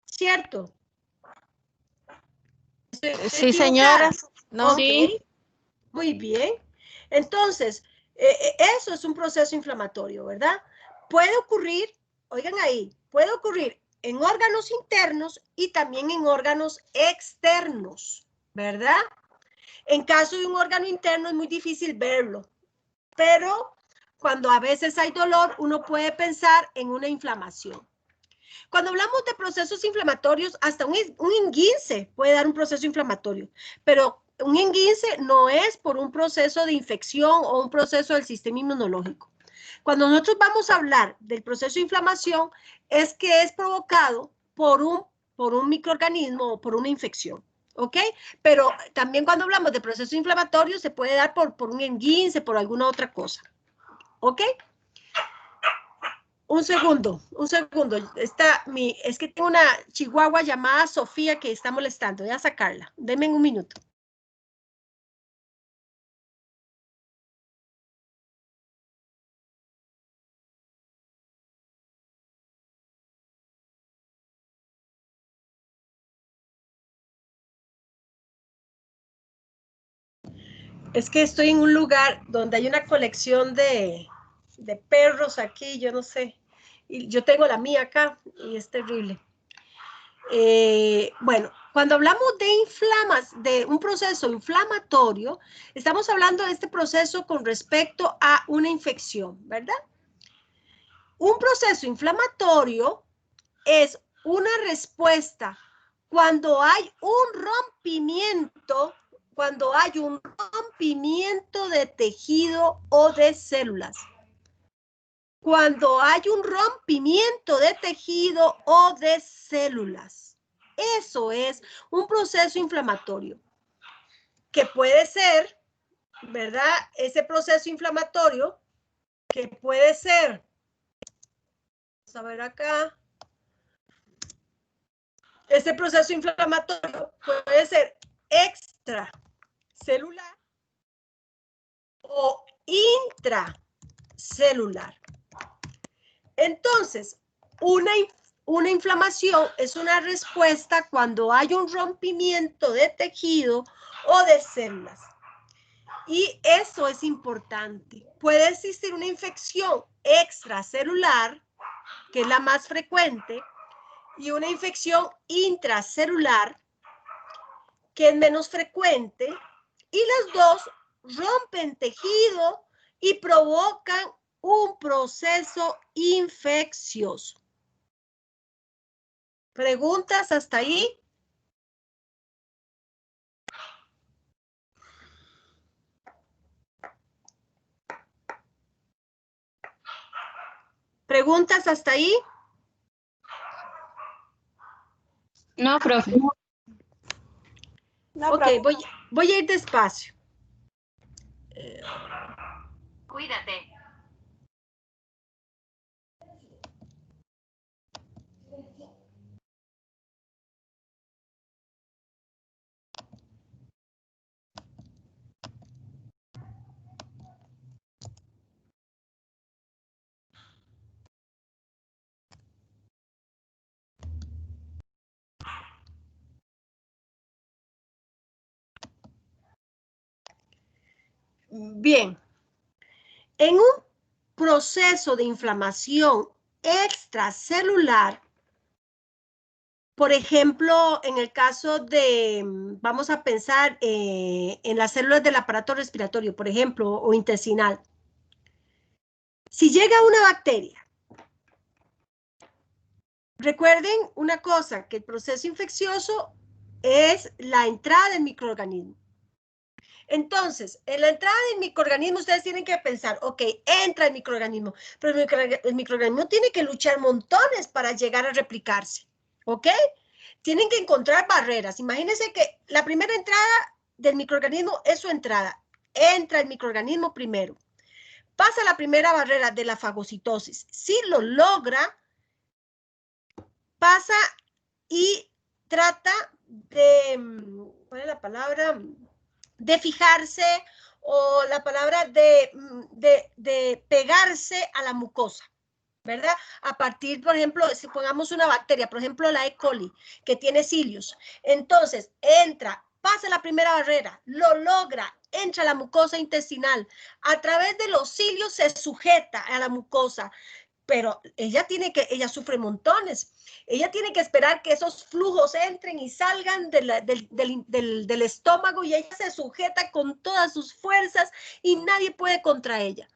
¿Cierto? Sí, señora. No, Sí. okay. Muy bien. Entonces, eso es un proceso inflamatorio, ¿verdad? Puede ocurrir, oigan ahí, puede ocurrir en órganos internos y también en órganos externos, ¿verdad? En caso de un órgano interno es muy difícil verlo, pero cuando a veces hay dolor, uno puede pensar en una inflamación. Cuando hablamos de procesos inflamatorios, hasta un esguince puede dar un proceso inflamatorio, pero un esguince no es por un proceso de infección o un proceso del sistema inmunológico. Cuando nosotros vamos a hablar del proceso de inflamación, es que es provocado por un microorganismo o por una infección, ¿ok? Pero también cuando hablamos de proceso inflamatorio se puede dar por un esguince, por alguna otra cosa, ¿ok? Un segundo. Es que tengo una chihuahua llamada Sofía que está molestando. Voy a sacarla. Denme un minuto. Es que estoy en un lugar donde hay una colección de perros aquí, yo no sé. Y yo tengo la mía acá y es terrible. Bueno, cuando hablamos de un proceso inflamatorio, estamos hablando de este proceso con respecto a una infección, ¿verdad? Un proceso inflamatorio es una respuesta cuando hay un rompimiento de tejido o de células. Cuando hay un rompimiento de tejido o de células. Eso es un proceso inflamatorio. Que puede ser, ¿verdad? Ese proceso inflamatorio que puede ser, vamos a ver acá. Ese proceso inflamatorio puede ser extracelular o intracelular. Entonces, una inflamación es una respuesta cuando hay un rompimiento de tejido o de células. Y eso es importante. Puede existir una infección extracelular, que es la más frecuente, y una infección intracelular, que es menos frecuente, y las dos rompen tejido y provocan un proceso infeccioso. ¿Preguntas hasta ahí? ¿Preguntas hasta ahí? No, profe. No, ok, voy a ir despacio. Cuídate. Bien. En un proceso de inflamación extracelular, por ejemplo, en el caso de, vamos a pensar en las células del aparato respiratorio, por ejemplo, o intestinal. Si llega una bacteria, recuerden una cosa, que el proceso infeccioso es la entrada del microorganismo. Entonces, en la entrada del microorganismo ustedes tienen que pensar, ok, entra el microorganismo, pero el microorganismo tiene que luchar montones para llegar a replicarse, ¿ok? Tienen que encontrar barreras. Imagínense que la primera entrada del microorganismo es su entrada. Entra el microorganismo primero. Pasa la primera barrera de la fagocitosis. Si lo logra, pasa y trata de, ¿cuál es la palabra? De fijarse o la palabra de pegarse a la mucosa, ¿verdad? A partir, por ejemplo, si pongamos una bacteria, por ejemplo, la E. coli, que tiene cilios. Entonces, entra, pasa la primera barrera, lo logra, entra a la mucosa intestinal. A través de los cilios se sujeta a la mucosa. Pero ella sufre montones. Ella tiene que esperar que esos flujos entren y salgan del estómago y ella se sujeta con todas sus fuerzas y nadie puede contra ella.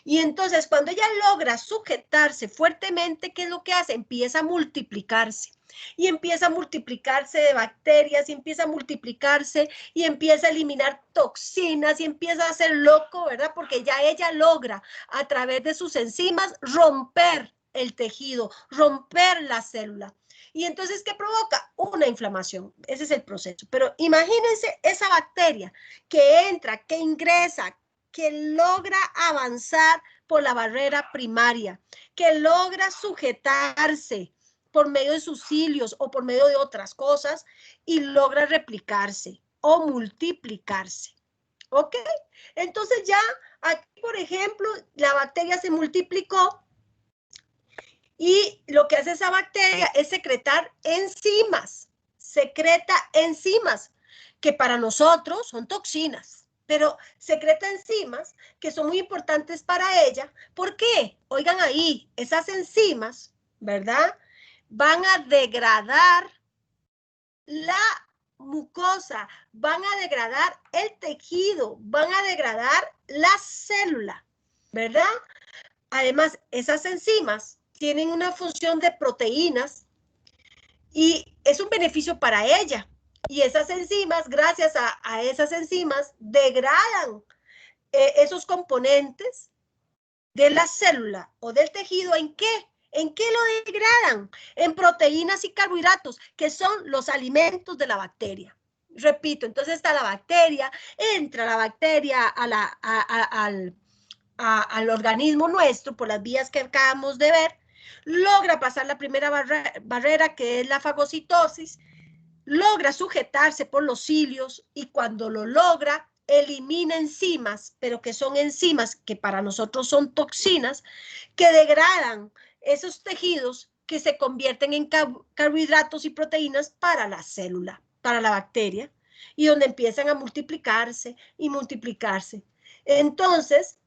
Y entonces cuando ella logra sujetarse fuertemente, ¿qué es lo que hace? Empieza a multiplicarse. Y empieza a multiplicarse de bacterias, y empieza a multiplicarse, y empieza a eliminar toxinas, y empieza a ser loco, ¿verdad? Porque ya ella logra, a través de sus enzimas, romper el tejido, romper la célula. Y entonces, ¿qué provoca? Una inflamación. Ese es el proceso. Pero imagínense esa bacteria que entra, que ingresa, que logra avanzar por la barrera primaria, que logra sujetarse por medio de sus cilios o por medio de otras cosas y logra replicarse o multiplicarse. ¿Ok? Entonces ya aquí, por ejemplo, la bacteria se multiplicó y lo que hace esa bacteria es secretar enzimas. Secreta enzimas que para nosotros son toxinas, pero secreta enzimas que son muy importantes para ella. ¿Por qué? Oigan ahí, esas enzimas, ¿verdad? Van a degradar la mucosa, van a degradar el tejido, van a degradar la célula, ¿verdad? Además, esas enzimas tienen una función de proteínas y es un beneficio para ella. Y esas enzimas, gracias a esas enzimas, degradan esos componentes de la célula o del tejido. ¿En qué? ¿En qué lo degradan? En proteínas y carbohidratos, que son los alimentos de la bacteria. Repito, entonces está la bacteria, entra la bacteria al organismo nuestro por las vías que acabamos de ver, logra pasar la primera barrera, que es la fagocitosis, logra sujetarse por los cilios y cuando lo logra, elimina enzimas, pero que son enzimas que para nosotros son toxinas, que degradan esos tejidos que se convierten en carbohidratos y proteínas para la célula, para la bacteria, y donde empiezan a multiplicarse y multiplicarse. Entonces,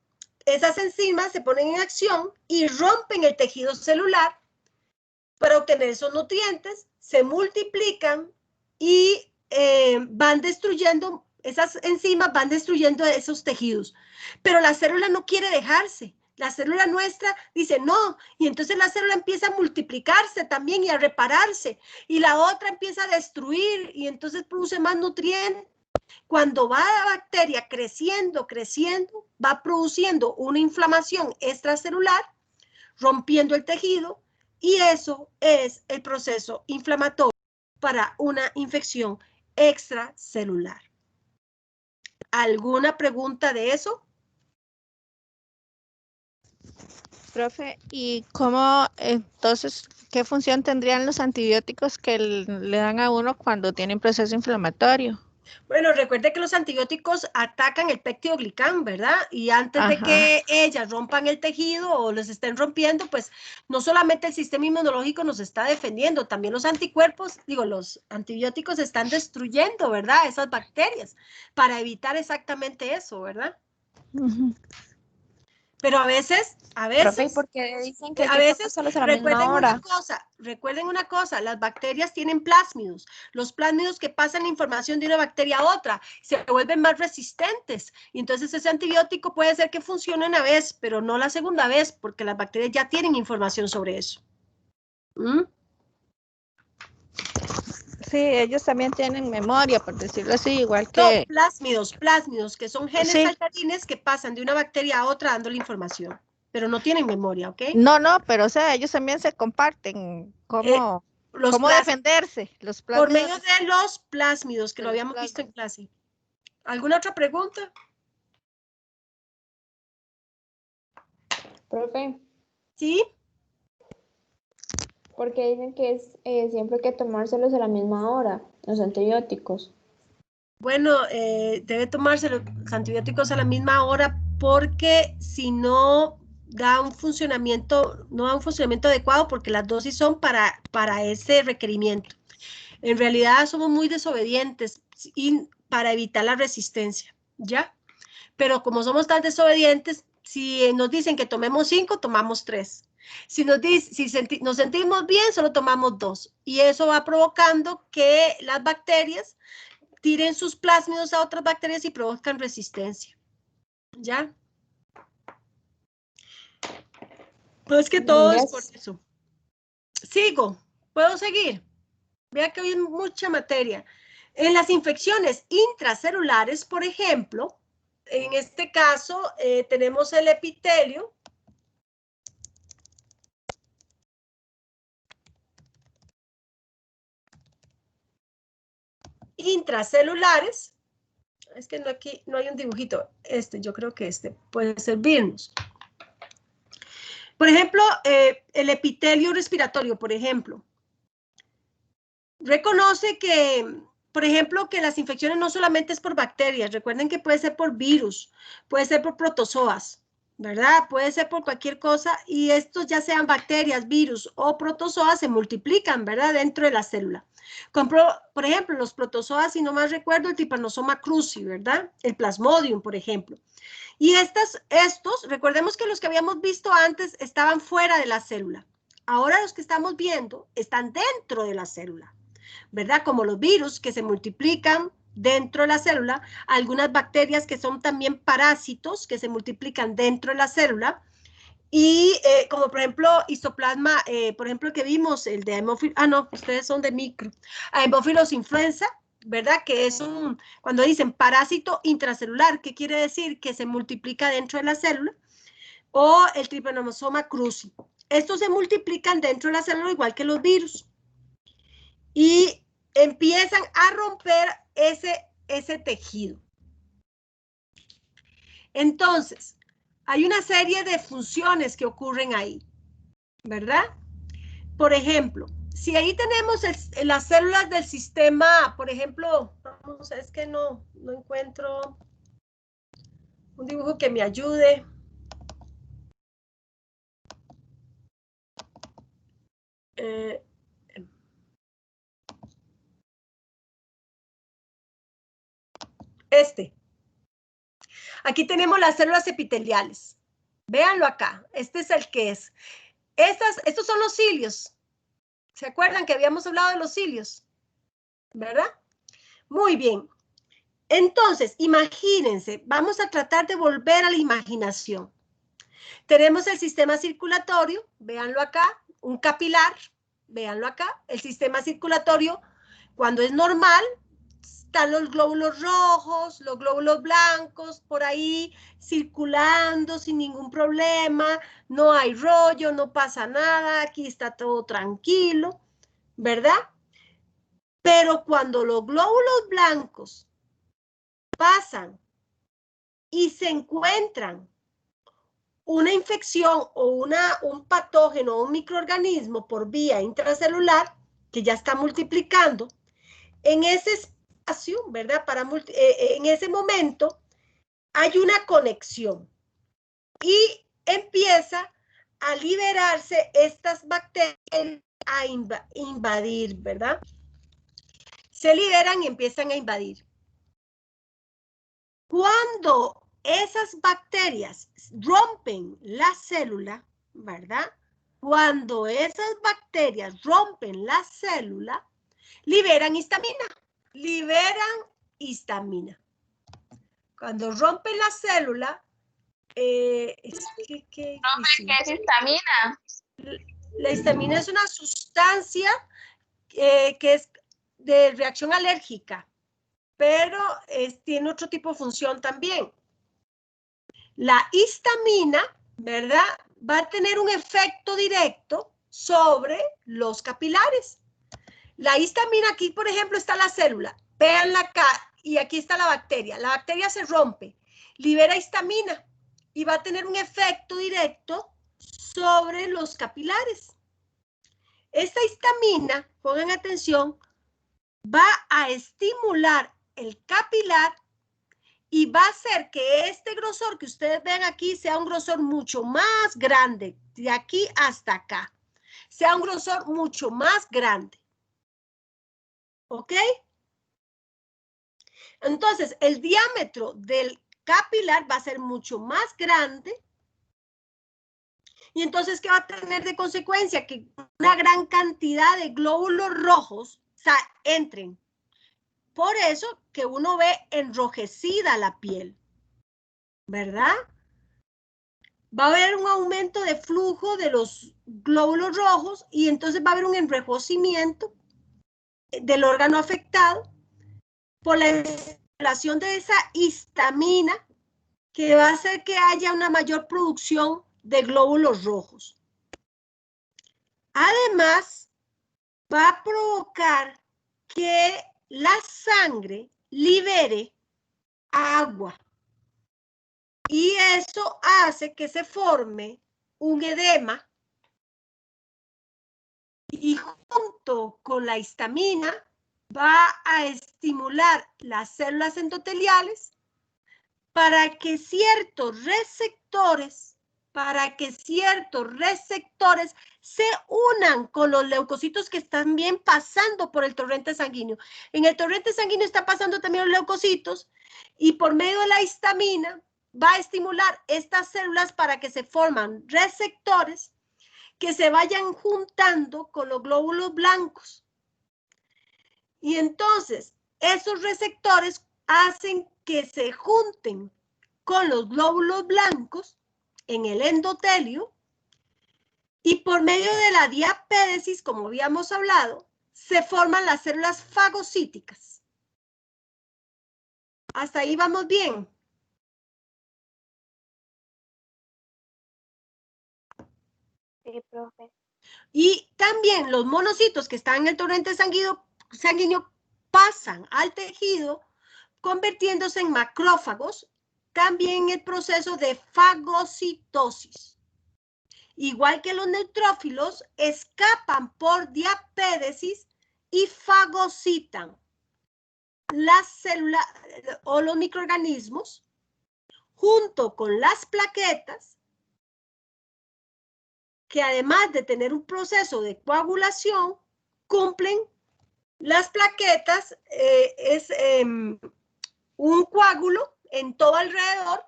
esas enzimas se ponen en acción y rompen el tejido celular para obtener esos nutrientes, se multiplican y van destruyendo, esas enzimas van destruyendo esos tejidos. Pero la célula no quiere dejarse. La célula nuestra dice no, y entonces la célula empieza a multiplicarse también y a repararse, y la otra empieza a destruir, y entonces produce más nutrientes. Cuando va la bacteria creciendo, va produciendo una inflamación extracelular, rompiendo el tejido, y eso es el proceso inflamatorio para una infección extracelular. ¿Alguna pregunta de eso? Profe, ¿y cómo entonces, qué función tendrían los antibióticos que le dan a uno cuando tienen proceso inflamatorio? Bueno, recuerde que los antibióticos atacan el peptidoglicán, ¿verdad? Y antes de Ajá. que ellas rompan el tejido o los estén rompiendo, pues no solamente el sistema inmunológico nos está defendiendo, también los anticuerpos, los antibióticos están destruyendo, ¿verdad? Esas bacterias para evitar exactamente eso, ¿verdad? Ujú. Pero a veces, Profe, ¿y por qué dicen que hay a que veces, tomárselos a la misma hora? recuerden una cosa, las bacterias tienen plásmidos. Los plásmidos que pasan la información de una bacteria a otra se vuelven más resistentes. Y entonces ese antibiótico puede ser que funcione una vez, pero no la segunda vez, porque las bacterias ya tienen información sobre eso. ¿Mm? Sí, ellos también tienen memoria, por decirlo así, igual No, que... plásmidos, que son genes Sí. saltarines que pasan de una bacteria a otra dándole información, pero no tienen memoria, ¿ok? No, pero o sea, ellos también se comparten cómo defenderse. Los por plásmidos. medio de los plásmidos, que De lo los habíamos visto en clase. ¿Alguna otra pregunta? Profe, ¿Sí? porque dicen que es siempre hay que tomárselos a la misma hora, los antibióticos. Bueno, debe tomarse los antibióticos a la misma hora porque si no da un funcionamiento, no da un funcionamiento adecuado porque las dosis son para ese requerimiento. En realidad somos muy desobedientes y para evitar la resistencia, ¿ya? Pero como somos tan desobedientes, si nos dicen que tomemos 5, tomamos 3. Si nos sentimos bien, solo tomamos 2. Y eso va provocando que las bacterias tiren sus plásmidos a otras bacterias y provocan resistencia. ¿Ya? No es que todo es por eso. Sigo. ¿Puedo seguir? Vea que hoy hay mucha materia. En las infecciones intracelulares, por ejemplo, en este caso tenemos el epitelio. Intracelulares. Es que aquí no hay un dibujito. Yo creo que puede servirnos. Por ejemplo, el epitelio respiratorio, por ejemplo. Reconoce que, por ejemplo, que las infecciones no solamente es por bacterias. Recuerden que puede ser por virus, puede ser por protozoas, ¿verdad? Puede ser por cualquier cosa y estos ya sean bacterias, virus o protozoas se multiplican, ¿verdad? Dentro de la célula. Por ejemplo, los protozoas, si no mal recuerdo, el Trypanosoma cruzi, ¿verdad? El Plasmodium, por ejemplo. Y estos, recordemos que los que habíamos visto antes estaban fuera de la célula. Ahora los que estamos viendo están dentro de la célula, ¿verdad? Como los virus que se multiplican dentro de la célula, algunas bacterias que son también parásitos que se multiplican dentro de la célula, y como por ejemplo histoplasma, por ejemplo que vimos, el de Haemophilus, no, ustedes son de micro, Haemophilus influenza, ¿verdad? Que es cuando dicen parásito intracelular, ¿qué quiere decir? Que se multiplica dentro de la célula, o el Trypanosoma cruzi. Estos se multiplican dentro de la célula igual que los virus. Y empiezan a romper ese tejido. Entonces, hay una serie de funciones que ocurren ahí, ¿verdad? Por ejemplo, si ahí tenemos las células del sistema, por ejemplo, vamos, es que no encuentro un dibujo que me ayude. Aquí tenemos las células epiteliales. Véanlo acá. Este es el que es. Estos son los cilios. ¿Se acuerdan que habíamos hablado de los cilios? ¿Verdad? Muy bien. Entonces, imagínense, vamos a tratar de volver a la imaginación. Tenemos el sistema circulatorio, véanlo acá, un capilar, véanlo acá. El sistema circulatorio, cuando es normal, están los glóbulos rojos, los glóbulos blancos, por ahí circulando sin ningún problema, no hay rollo, no pasa nada, aquí está todo tranquilo, ¿verdad? Pero cuando los glóbulos blancos pasan y se encuentran una infección o un patógeno o un microorganismo por vía intracelular que ya está multiplicando, en ese espacio, ¿verdad? En ese momento hay una conexión y empieza a liberarse estas bacterias a invadir, ¿verdad? Se liberan y empiezan a invadir. Cuando esas bacterias rompen la célula, ¿verdad? Cuando esas bacterias rompen la célula, liberan histamina. Cuando rompen la célula, ¿Qué es histamina? La histamina es una sustancia que es de reacción alérgica, pero tiene otro tipo de función también. La histamina, ¿verdad? Va a tener un efecto directo sobre los capilares. La histamina, aquí por ejemplo está la célula, véanla acá, y aquí está la bacteria. La bacteria se rompe, libera histamina y va a tener un efecto directo sobre los capilares. Esta histamina, pongan atención, va a estimular el capilar y va a hacer que este grosor que ustedes ven aquí sea un grosor mucho más grande, de aquí hasta acá. Sea un grosor mucho más grande. ¿Ok? Entonces, el diámetro del capilar va a ser mucho más grande. Y entonces, ¿qué va a tener de consecuencia? Que una gran cantidad de glóbulos rojos entren. Por eso que uno ve enrojecida la piel, ¿verdad? Va a haber un aumento de flujo de los glóbulos rojos y entonces va a haber un enrojecimiento del órgano afectado por la estimulación de esa histamina que va a hacer que haya una mayor producción de glóbulos rojos. Además, va a provocar que la sangre libere agua y eso hace que se forme un edema y junto con la histamina va a estimular las células endoteliales para que ciertos receptores se unan con los leucocitos que están bien pasando por el torrente sanguíneo. En el torrente sanguíneo está pasando también los leucocitos y por medio de la histamina va a estimular estas células para que se forman receptores que se vayan juntando con los glóbulos blancos. Y entonces, esos receptores hacen que se junten con los glóbulos blancos en el endotelio y por medio de la diapédesis, como habíamos hablado, se forman las células fagocíticas. ¿Hasta ahí vamos bien? Sí, profe. Y también los monocitos que están en el torrente sanguíneo pasan al tejido convirtiéndose en macrófagos, también en el proceso de fagocitosis. Igual que los neutrófilos, escapan por diapédesis y fagocitan las células o los microorganismos junto con las plaquetas, que además de tener un proceso de coagulación, cumplen las plaquetas, un coágulo en todo alrededor,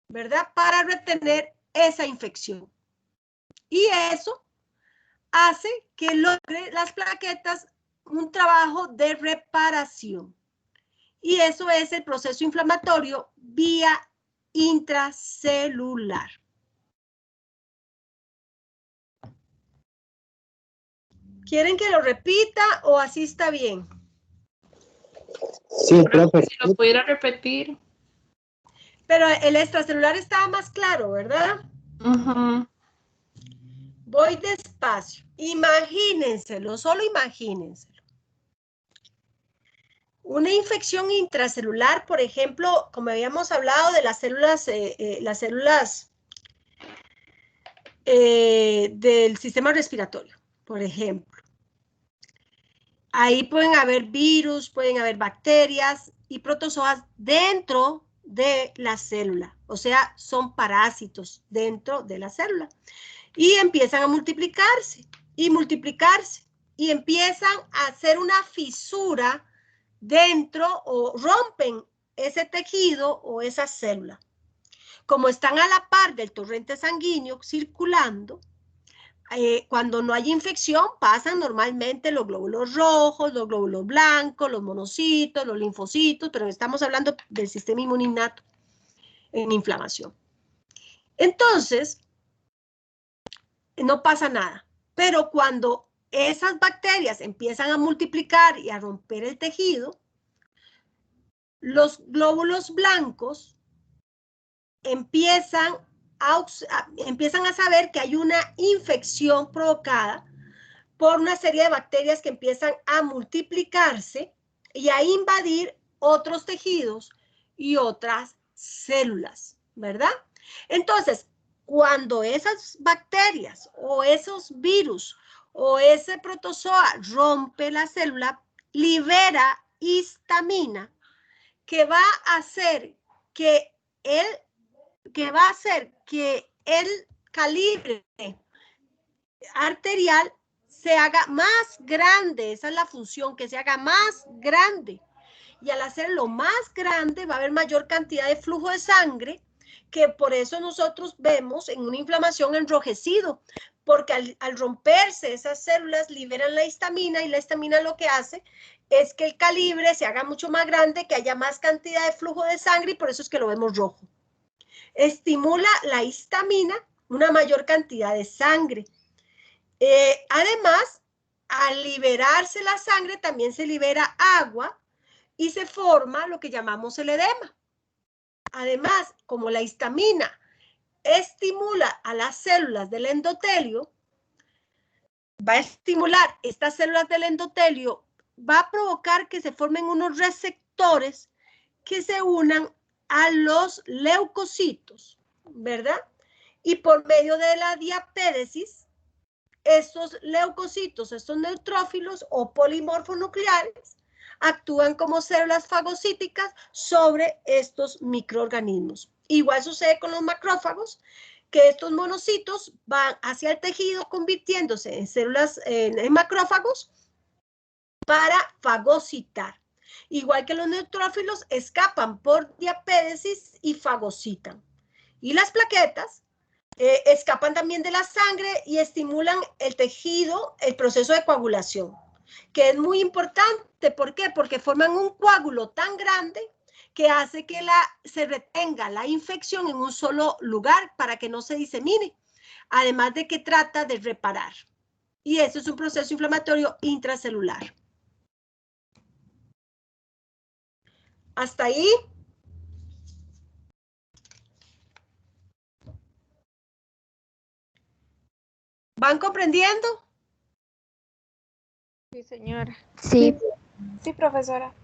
¿verdad? Para retener esa infección. Y eso hace que logre las plaquetas un trabajo de reparación. Y eso es el proceso inflamatorio vía intracelular. ¿Quieren que lo repita o así está bien? Sí, profe. Si lo pudiera repetir. Pero el extracelular estaba más claro, ¿verdad? Voy despacio. Imagínenselo, solo imagínenselo. Una infección intracelular, por ejemplo, como habíamos hablado de las células del sistema respiratorio, por ejemplo. Ahí pueden haber virus, pueden haber bacterias y protozoas dentro de la célula. O sea, son parásitos dentro de la célula. Y empiezan a multiplicarse y multiplicarse. Y empiezan a hacer una fisura dentro o rompen ese tejido o esa célula. Como están a la par del torrente sanguíneo circulando, cuando no hay infección pasan normalmente los glóbulos rojos, los glóbulos blancos, los monocitos, los linfocitos, pero estamos hablando del sistema inmune innato en inflamación. Entonces, no pasa nada. Pero cuando esas bacterias empiezan a multiplicar y a romper el tejido, los glóbulos blancos empiezan a saber que hay una infección provocada por una serie de bacterias que empiezan a multiplicarse y a invadir otros tejidos y otras células, ¿verdad? Entonces, cuando esas bacterias o esos virus o ese protozoa rompe la célula, libera histamina que va a hacer que el calibre arterial se haga más grande. Esa es la función, que se haga más grande. Y al hacerlo más grande va a haber mayor cantidad de flujo de sangre, que por eso nosotros vemos en una inflamación enrojecido, porque al romperse esas células liberan la histamina y la histamina lo que hace es que el calibre se haga mucho más grande, que haya más cantidad de flujo de sangre y por eso es que lo vemos rojo. Estimula la histamina una mayor cantidad de sangre. Además, al liberarse la sangre también se libera agua y se forma lo que llamamos el edema. Además, como la histamina estimula a las células del endotelio, va a estimular estas células del endotelio, va a provocar que se formen unos receptores que se unan a los leucocitos, ¿verdad? Y por medio de la diapédesis, estos leucocitos, estos neutrófilos o polimorfos nucleares, actúan como células fagocíticas sobre estos microorganismos. Igual sucede con los macrófagos, que estos monocitos van hacia el tejido convirtiéndose en células, en macrófagos, para fagocitar. Igual que los neutrófilos escapan por diapédesis y fagocitan. Y las plaquetas escapan también de la sangre y estimulan el tejido, el proceso de coagulación, que es muy importante. ¿Por qué? Porque forman un coágulo tan grande que hace que se retenga la infección en un solo lugar para que no se disemine, además de que trata de reparar. Y eso es un proceso inflamatorio intracelular. ¿Hasta ahí? ¿Van comprendiendo? Sí, señora. Sí. Sí, profesora.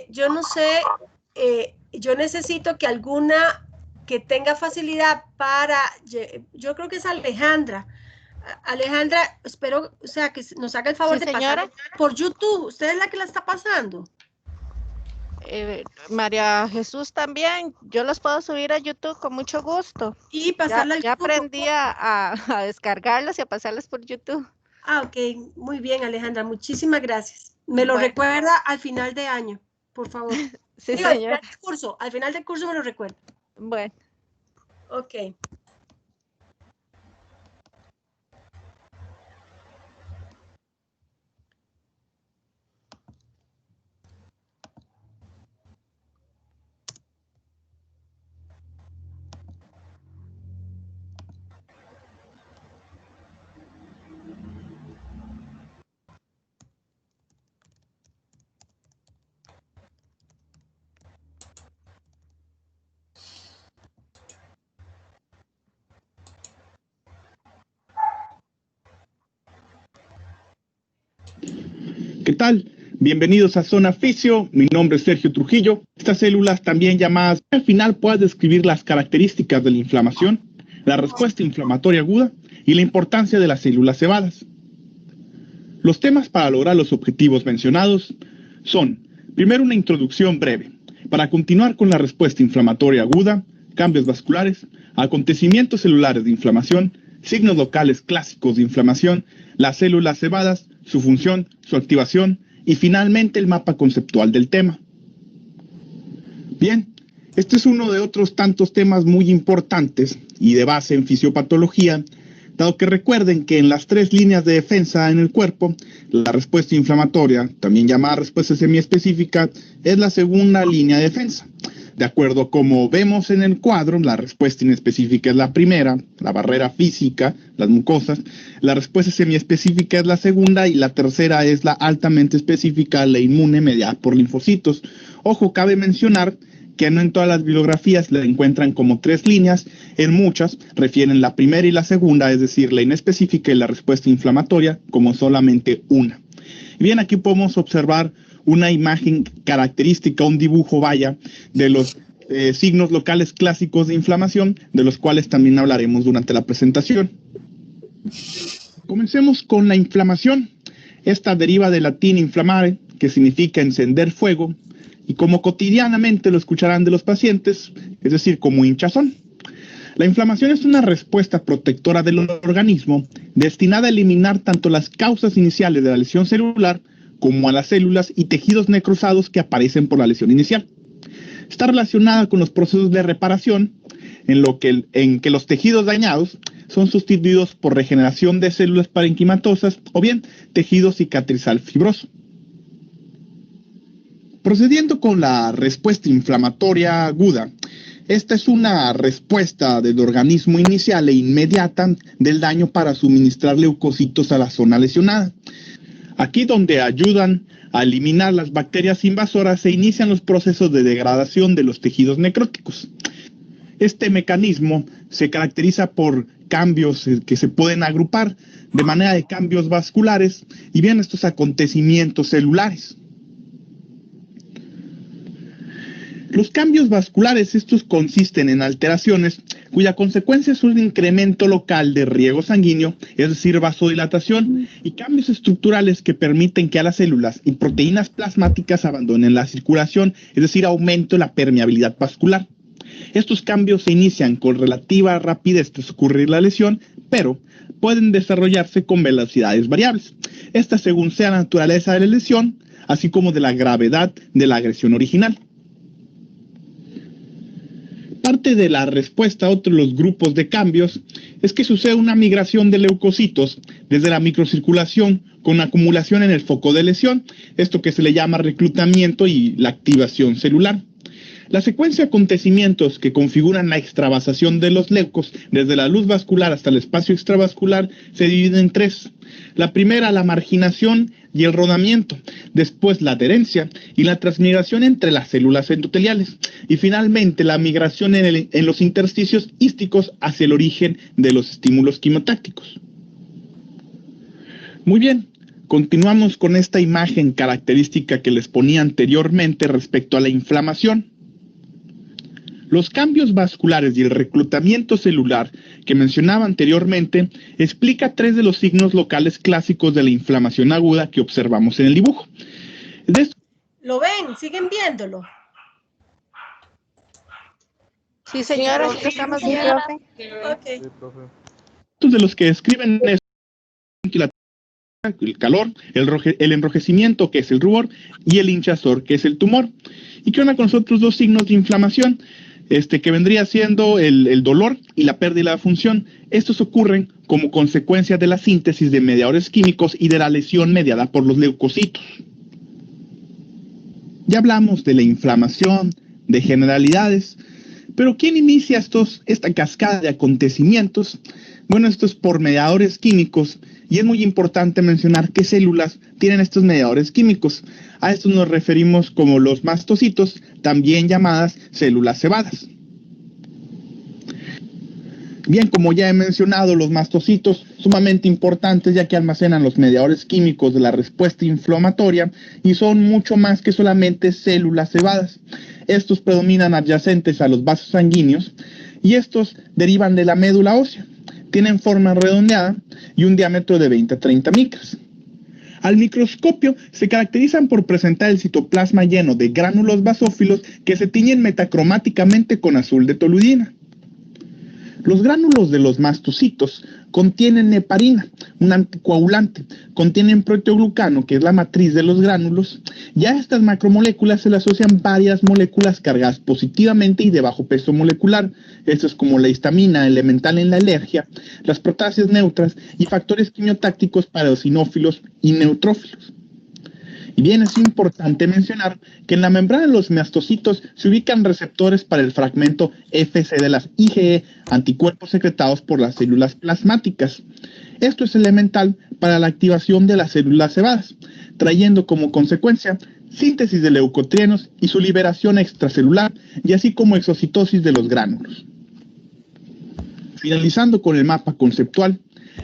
Yo no sé, yo necesito que alguna que tenga facilidad para, yo creo que es Alejandra. Alejandra, espero, o sea, que nos haga el favor Sí, de señora. pasar por YouTube. ¿Usted es la que la está pasando? María Jesús también, yo los puedo subir a YouTube con mucho gusto. Y pasarla al Ya grupo. aprendí a descargarlas y a pasarlas por YouTube. Ah, ok, muy bien, Alejandra, muchísimas gracias. Me lo Bueno. recuerda al final de año, por favor. Sí, Digo, señora. al final del curso me lo recuerda. Bueno. Ok. ¿Qué tal? Bienvenidos a Zona Fisio, mi nombre es Sergio Trujillo. Estas células, también llamadas, al final puedes describir las características de la inflamación, la respuesta inflamatoria aguda y la importancia de las células cebadas. Los temas para lograr los objetivos mencionados son, primero, una introducción breve, para continuar con la respuesta inflamatoria aguda, cambios vasculares, acontecimientos celulares de inflamación, signos locales clásicos de inflamación, las células cebadas, su función, su activación y finalmente el mapa conceptual del tema. Bien, este es uno de otros tantos temas muy importantes y de base en fisiopatología, dado que recuerden que en las 3 líneas de defensa en el cuerpo, la respuesta inflamatoria, también llamada respuesta semiespecífica, es la segunda línea de defensa. De acuerdo a como vemos en el cuadro, la respuesta inespecífica es la primera, la barrera física, las mucosas, la respuesta semiespecífica es la segunda y la tercera es la altamente específica, la inmune mediada por linfocitos. Ojo, cabe mencionar que no en todas las bibliografías la encuentran como 3 líneas, en muchas refieren la primera y la segunda, es decir, la inespecífica y la respuesta inflamatoria como solamente una. Bien, aquí podemos observar una imagen característica, un dibujo, vaya, de los signos locales clásicos de inflamación, de los cuales también hablaremos durante la presentación. Comencemos con la inflamación. Esta deriva del latín inflamare, que significa encender fuego, y como cotidianamente lo escucharán de los pacientes, es decir, como hinchazón. La inflamación es una respuesta protectora del organismo destinada a eliminar tanto las causas iniciales de la lesión celular como a las células y tejidos necrosados que aparecen por la lesión inicial. Está relacionada con los procesos de reparación, en que los tejidos dañados son sustituidos por regeneración de células parenquimatosas o bien tejido cicatrizal fibroso. Procediendo con la respuesta inflamatoria aguda, esta es una respuesta del organismo inicial e inmediata del daño para suministrar leucocitos a la zona lesionada. Aquí donde ayudan a eliminar las bacterias invasoras se inician los procesos de degradación de los tejidos necróticos. Este mecanismo se caracteriza por cambios que se pueden agrupar de manera de cambios vasculares y bien estos acontecimientos celulares. Los cambios vasculares, estos consisten en alteraciones cuya consecuencia es un incremento local de riego sanguíneo, es decir, vasodilatación, y cambios estructurales que permiten que a las células y proteínas plasmáticas abandonen la circulación, es decir, aumento la permeabilidad vascular. Estos cambios se inician con relativa rapidez tras ocurrir la lesión, pero pueden desarrollarse con velocidades variables. Esta según sea la naturaleza de la lesión, así como de la gravedad de la agresión original. Parte de la respuesta a otros los grupos de cambios es que sucede una migración de leucocitos desde la microcirculación con acumulación en el foco de lesión, esto que se le llama reclutamiento y la activación celular. La secuencia de acontecimientos que configuran la extravasación de los leucos desde la luz vascular hasta el espacio extravascular se divide en tres. La primera, la marginación y el rodamiento, después la adherencia y la transmigración entre las células endoteliales, y finalmente la migración en los intersticios ísticos hacia el origen de los estímulos quimiotácticos. Muy bien, continuamos con esta imagen característica que les ponía anteriormente respecto a la inflamación. Los cambios vasculares y el reclutamiento celular que mencionaba anteriormente explica tres de los signos locales clásicos de la inflamación aguda que observamos en el dibujo. ¿Lo ven? ¿Siguen viéndolo? Sí, señora, sí lo estamos Sí, viendo. profe. Ok. De los que describen el calor, el enrojecimiento, que es el rubor, y el hinchazor, que es el tumor. ¿Y qué onda con los otros dos signos de inflamación? Que vendría siendo el dolor y la pérdida de función. Estos ocurren como consecuencia de la síntesis de mediadores químicos y de la lesión mediada por los leucocitos. Ya hablamos de la inflamación, de generalidades, pero ¿quién inicia esta cascada de acontecimientos? Bueno, esto es por mediadores químicos, y es muy importante mencionar qué células tienen estos mediadores químicos. A estos nos referimos como los mastocitos, también llamadas células cebadas. Bien, como ya he mencionado, los mastocitos sumamente importantes ya que almacenan los mediadores químicos de la respuesta inflamatoria y son mucho más que solamente células cebadas. Estos predominan adyacentes a los vasos sanguíneos y estos derivan de la médula ósea. Tienen forma redondeada y un diámetro de 20 a 30 micras. Al microscopio se caracterizan por presentar el citoplasma lleno de gránulos basófilos que se tiñen metacromáticamente con azul de toluidina. Los gránulos de los mastocitos contienen heparina, un anticoagulante, contienen proteoglucano, que es la matriz de los gránulos, y a estas macromoléculas se le asocian varias moléculas cargadas positivamente y de bajo peso molecular. Esto es como la histamina elemental en la alergia, las proteasas neutras y factores quimiotácticos para eosinófilos y neutrófilos. Y bien, es importante mencionar que en la membrana de los mastocitos se ubican receptores para el fragmento Fc de las IgE, anticuerpos secretados por las células plasmáticas. Esto es elemental para la activación de las células cebadas, trayendo como consecuencia síntesis de leucotrienos y su liberación extracelular, y así como exocitosis de los gránulos. Finalizando con el mapa conceptual,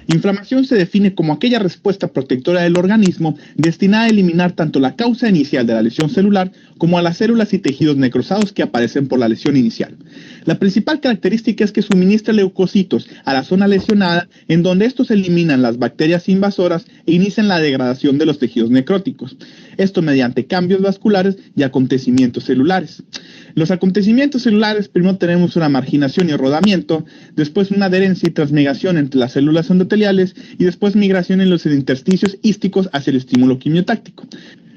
inflamación se define como aquella respuesta protectora del organismo destinada a eliminar tanto la causa inicial de la lesión celular como a las células y tejidos necrosados que aparecen por la lesión inicial. La principal característica es que suministra leucocitos a la zona lesionada, en donde estos eliminan las bacterias invasoras e inician la degradación de los tejidos necróticos. Esto mediante cambios vasculares y acontecimientos celulares. Los acontecimientos celulares, primero tenemos una marginación y rodamiento, después una adherencia y transmigración entre las células endoteliales y después migración en los intersticios ísticos hacia el estímulo quimiotáctico.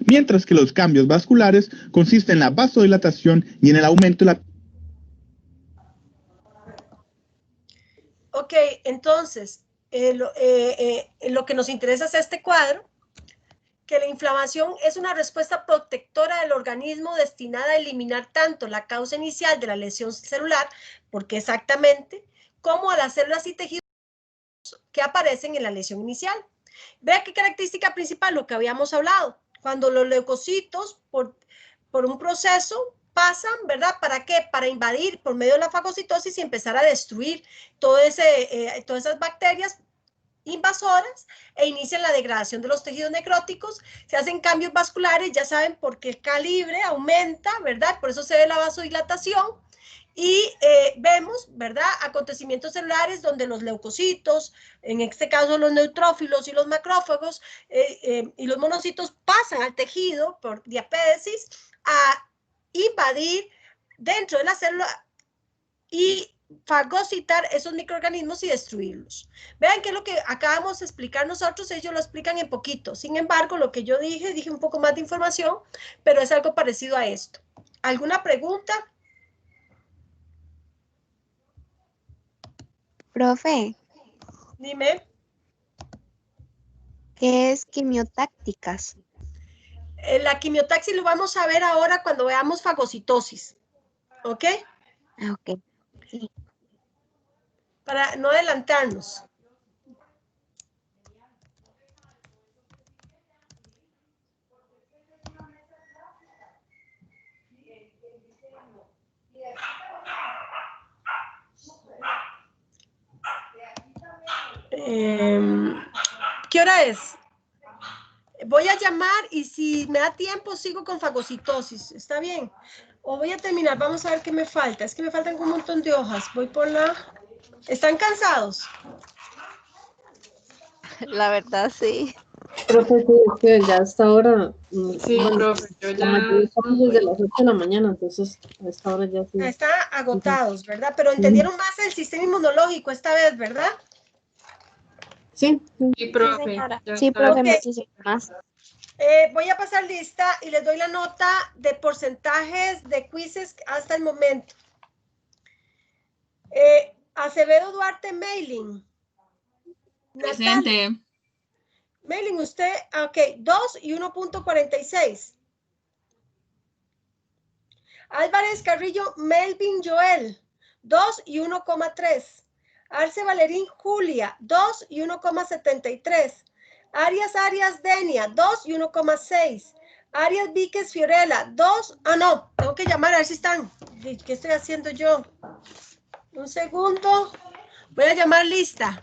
Mientras que los cambios vasculares consisten en la vasodilatación y en el aumento de la... Ok, entonces, lo que nos interesa es este cuadro, que la inflamación es una respuesta protectora del organismo destinada a eliminar tanto la causa inicial de la lesión celular, porque exactamente, como a las células y tejidos que aparecen en la lesión inicial. Vea qué característica principal, lo que habíamos hablado, cuando los leucocitos, por un proceso pasan, ¿verdad? ¿Para qué? Para invadir por medio de la fagocitosis y empezar a destruir todas esas bacterias invasoras e inician la degradación de los tejidos necróticos, se hacen cambios vasculares, ya saben, porque el calibre aumenta, ¿verdad? Por eso se ve la vasodilatación y vemos, ¿verdad? Acontecimientos celulares donde los leucocitos, en este caso los neutrófilos y los macrófagos y los monocitos pasan al tejido por diapédesis a invadir dentro de la célula y fagocitar esos microorganismos y destruirlos. Vean que lo que acabamos de explicar nosotros, ellos lo explican en poquito. Sin embargo, lo que yo dije un poco más de información, pero es algo parecido a esto. ¿Alguna pregunta? Profe, Dime. ¿qué es quimiotácticas? La quimiotaxis lo vamos a ver ahora cuando veamos fagocitosis. ¿Ok? Ah, ok. Sí. Para no adelantarnos. ¿Qué hora es? Voy a llamar y si me da tiempo sigo con fagocitosis. ¿Está bien? O voy a terminar. Vamos a ver qué me falta. Es que me faltan un montón de hojas. Voy por la... ¿Están cansados? La verdad, sí. Profe, sí, es que ya hasta ahora, Sí, bueno, profe, yo la ya... mayoría estamos desde las 8 de la mañana, entonces a esta hora ya sí. Están agotados, ¿verdad? Pero entendieron más el sistema inmunológico esta vez, ¿verdad? Sí, Sí, profe. Sí, profe, muchísimas más. Voy a pasar lista y les doy la nota de porcentajes de quizzes hasta el momento. Acevedo Duarte Mailing. Presente. Mailing, usted, ok, 2 y 1.46. Álvarez Carrillo Melvin Joel, 2 y 1,3. Arce Valerín Julia, 2 y 1,73. Arias Denia, 2 y 1,6. Arias Víquez Fiorella, 2. Ah, no, tengo que llamar a ver si están. ¿Qué estoy haciendo yo? Un segundo. Voy a llamar lista.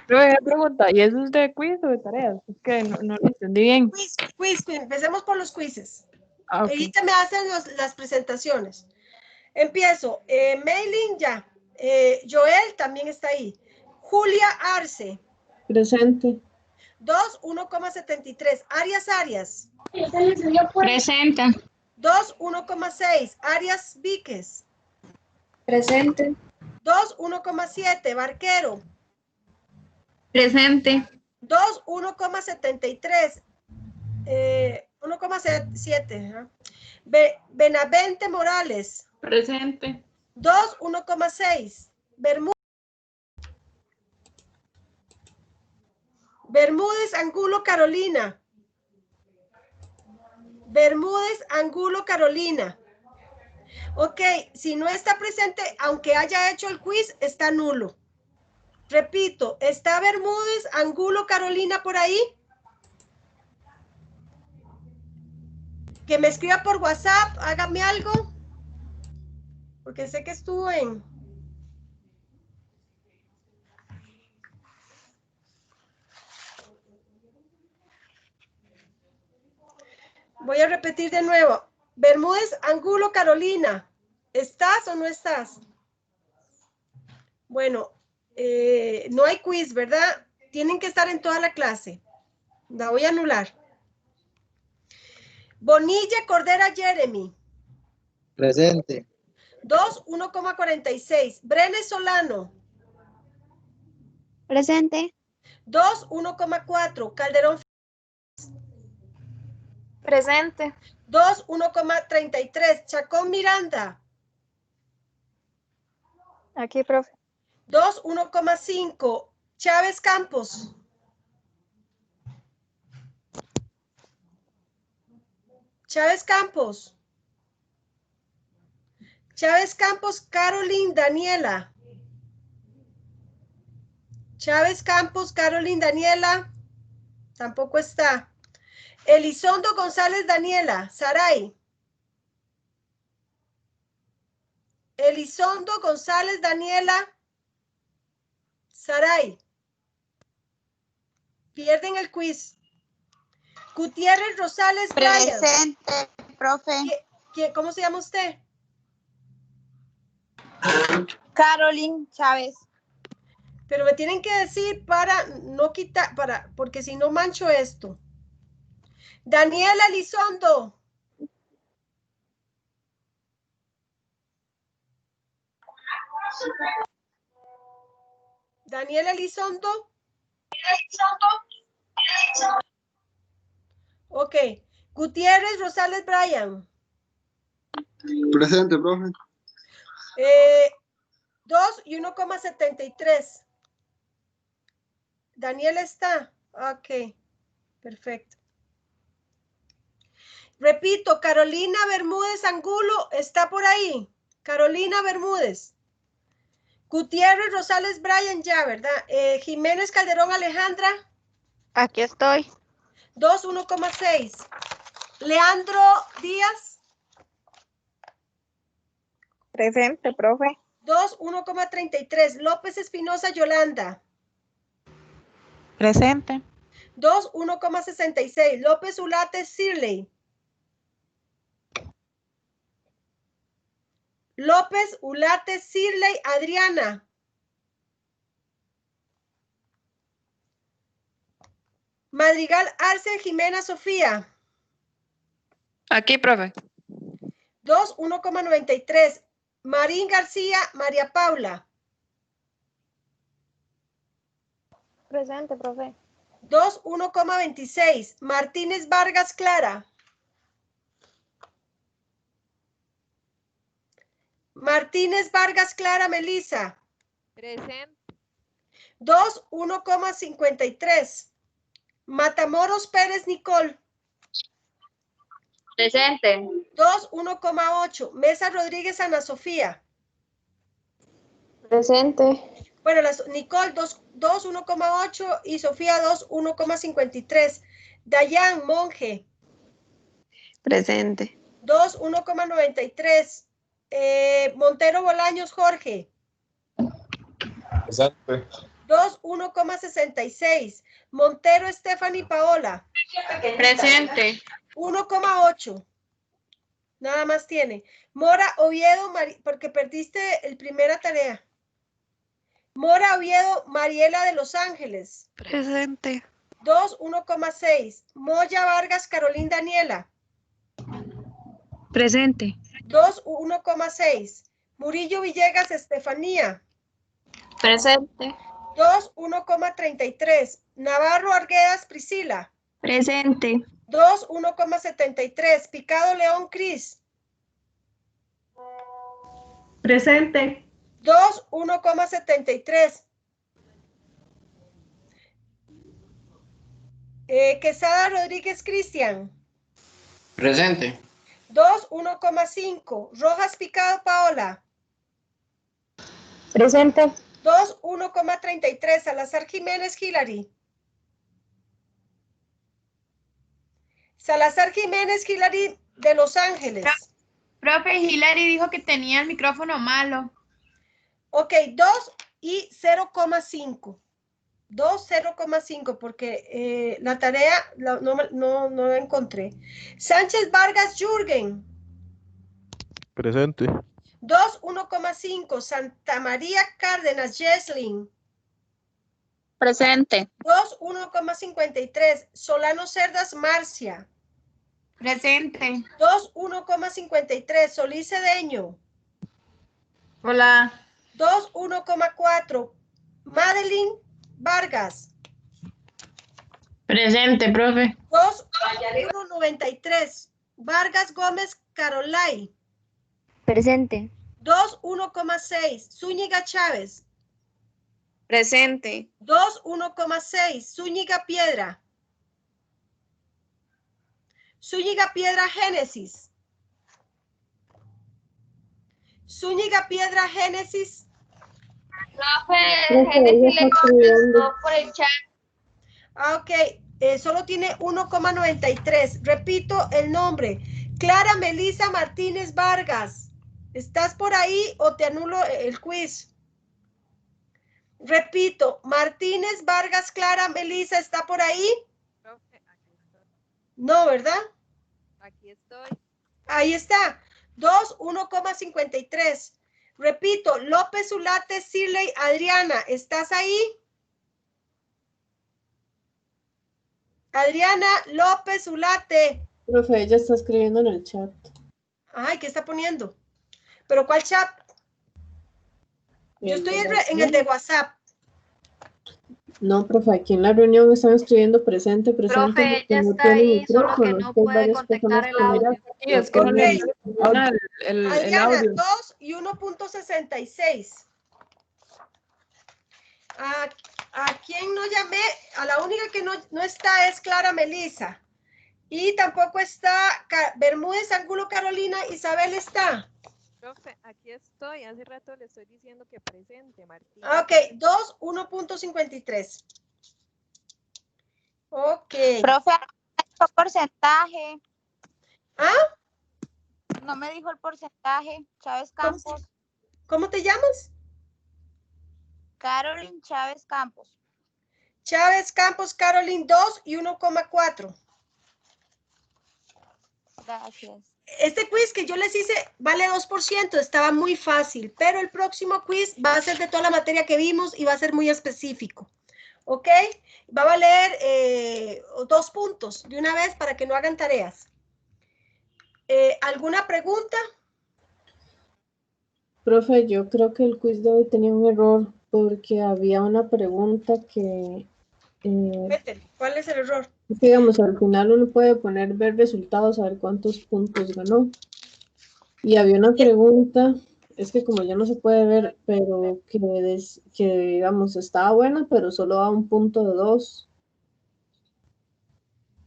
Pero una pregunta, ¿y eso es de quiz o de tareas? Es que no lo entendí bien. Quiz. Empecemos por los quizzes. Ah, ok. Ahorita me hacen las presentaciones. Empiezo. Mailing ya. Joel también está ahí. Julia Arce. Presente. 2, 1,73. Arias. Presente. 2, 1,6. Arias Víquez. Presente. 2, 1,7. Barquero. Presente. 2, 1,73. 1,7. Benavente Morales. Presente. 2, 1,6. Bermúdez Angulo Carolina. Ok, si no está presente, aunque haya hecho el quiz, está nulo. Repito, ¿está Bermúdez Angulo Carolina por ahí? Que me escriba por WhatsApp, hágame algo. Porque sé que estuvo en... Voy a repetir de nuevo. Bermúdez Angulo Carolina. ¿Estás o no estás? Bueno, no hay quiz, ¿verdad? Tienen que estar en toda la clase. La voy a anular. Bonilla Cordera Jeremy. Presente. 2, 1,46. Brenes Solano. Presente. 2, 1,4. Calderón. Presente. 2, 1,33. Chacón Miranda. Aquí, profe. 2, 1,5. Chávez Campos. Chávez Campos, Caroline Daniela. Tampoco está. Elizondo González Daniela, Saray. Elizondo González Daniela Saray. Pierden el quiz. Gutiérrez Rosales Brian. Presente, profe. ¿Cómo se llama usted? Caroline Chávez. Pero me tienen que decir para no quitar, porque si no mancho esto. Daniela Elizondo. Daniela Elizondo. Ok. Gutiérrez Rosales Brian. Presente, profe. 2 y 1,73. Daniela está. Ok. Perfecto. Repito, Carolina Bermúdez Angulo está por ahí. Carolina Bermúdez. Gutiérrez Rosales Brian ya, ¿verdad? Jiménez Calderón Alejandra. Aquí estoy. 2, 1,6. Leandro Díaz. Presente, profe. 2, 1,33. López Espinosa Yolanda. Presente. 2, 1,66. López Ulate Sirley. López Ulate Sirley Adriana. Madrigal Arce Jimena Sofía. Aquí, profe. 2, 1,93. Marín García María Paula. Presente, profe. 2, 1,26. Martínez Vargas Clara. Martínez Vargas Clara Melisa. Presente. 2, 1,53. Matamoros Pérez Nicole. Presente. 2, 1,8. Mesa Rodríguez Ana Sofía. Presente. Bueno, Nicole 2, 1,8 y Sofía 2, 1,53. Dayan Monje. Presente. 2, 1,93. Montero Bolaños Jorge. Presente. 2, 1,66. Montero Stephanie Paola. Presente. 1,8. Nada más tiene. Mora Oviedo, porque perdiste el primera tarea. Mora Oviedo Mariela de Los Ángeles. Presente. 2, 1,6. Moya Vargas Carolina Daniela. Presente. 2, 1,6. Murillo Villegas Estefanía. Presente. 2, 1,33. Navarro Arguedas Priscila. Presente. 2, 1,73. Picado León Cris. Presente. 2, 1,73. Quesada Rodríguez Cristian. Presente. 2, 1,5. Rojas Picado Paola. Presente. 2, 1,33. Salazar Jiménez Hilary. Salazar Jiménez Hilary de Los Ángeles. Profe, Hilary dijo que tenía el micrófono malo. Ok, 2 y 0,5. 2, 0,5 porque la tarea no la encontré. Sánchez Vargas Jürgen. Presente. 2, 1,5. Santa María Cárdenas Jesslyn. Presente. 2, 1,53. Solano Cerdas Marcia. Presente. 2, 1,53. Solís Cedeño. Hola. 2, 1,4. Madeline Vargas. Presente, profe. 2, 1,93. Vargas Gómez Carolay. Presente. 2, 1,6. Zúñiga Chávez. Presente. 2, 1,6. Zúñiga Piedra. Zúñiga Piedra Génesis. Zúñiga Piedra Génesis. Profe, Génesis le contestó por el chat. Ok, solo tiene 1,93. Repito el nombre. Clara Melisa Martínez Vargas. ¿Estás por ahí o te anulo el quiz? Repito, Martínez, Vargas, Clara, Melissa, ¿está por ahí? Profe, aquí estoy. No, ¿verdad? Aquí estoy. Ahí está. 2, 1,53. Repito, López, Ulate, Sirley, Adriana, ¿estás ahí? Adriana, López, Ulate. Profe, ella está escribiendo en el chat. Ay, ¿qué está poniendo? ¿Pero cuál chat? Yo estoy en el de WhatsApp. No, profe, aquí en la reunión están escribiendo presente, presente. Profe, porque ella no está tiene ahí, solo que micrófono, no que hay puede varias contactar personas el que miran. audio. Sí, es que no le funciona el Adriana, audio. 2 y 1,66. ¿A quién no llamé? A la única que no está es Clara Melissa. Y tampoco está Bermúdez, Angulo, Carolina. Isabel está. Profe, aquí estoy. Hace rato le estoy diciendo que presente, Martín. Ok, 2, 1,53. Ok. Profe, ¿qué porcentaje? ¿Ah? No me dijo el porcentaje. Chávez Campos. ¿Cómo te llamas? Carolyn Chávez Campos. Chávez Campos, Carolyn, 2 y 1,4. Gracias. Este quiz que yo les hice vale 2%, estaba muy fácil, pero el próximo quiz va a ser de toda la materia que vimos y va a ser muy específico, ¿ok? Va a valer 2 puntos de una vez para que no hagan tareas. ¿Alguna pregunta? Profe, yo creo que el quiz de hoy tenía un error porque había una pregunta que, ¿Cuál es el error? digamos, al final uno puede poner ver resultados, saber cuántos puntos ganó. Y había una pregunta, es que como ya no se puede ver, pero que digamos, estaba buena, pero solo da un punto de 2.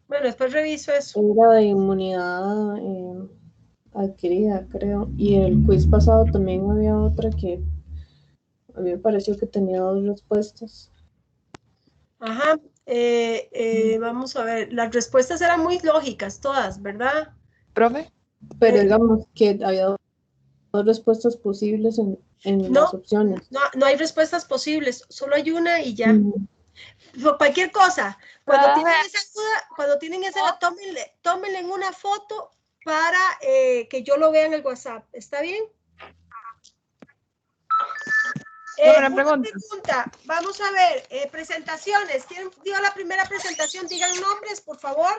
Bueno, después reviso eso. Era de inmunidad adquirida, creo. Y el quiz pasado también había otra que a mí me pareció que tenía 2 respuestas. Ajá. Vamos a ver, las respuestas eran muy lógicas todas, ¿verdad? ¿Profe? Pero digamos que había 2 respuestas posibles en las opciones. No hay respuestas posibles, solo hay una y ya. Cualquier cosa, cuando tienen esa duda, cuando tienen esa duda, tómenle en una foto para que yo lo vea en el WhatsApp. ¿Está bien? Una pregunta. Vamos a ver, presentaciones. ¿Quién dio la primera presentación? Digan nombres, por favor.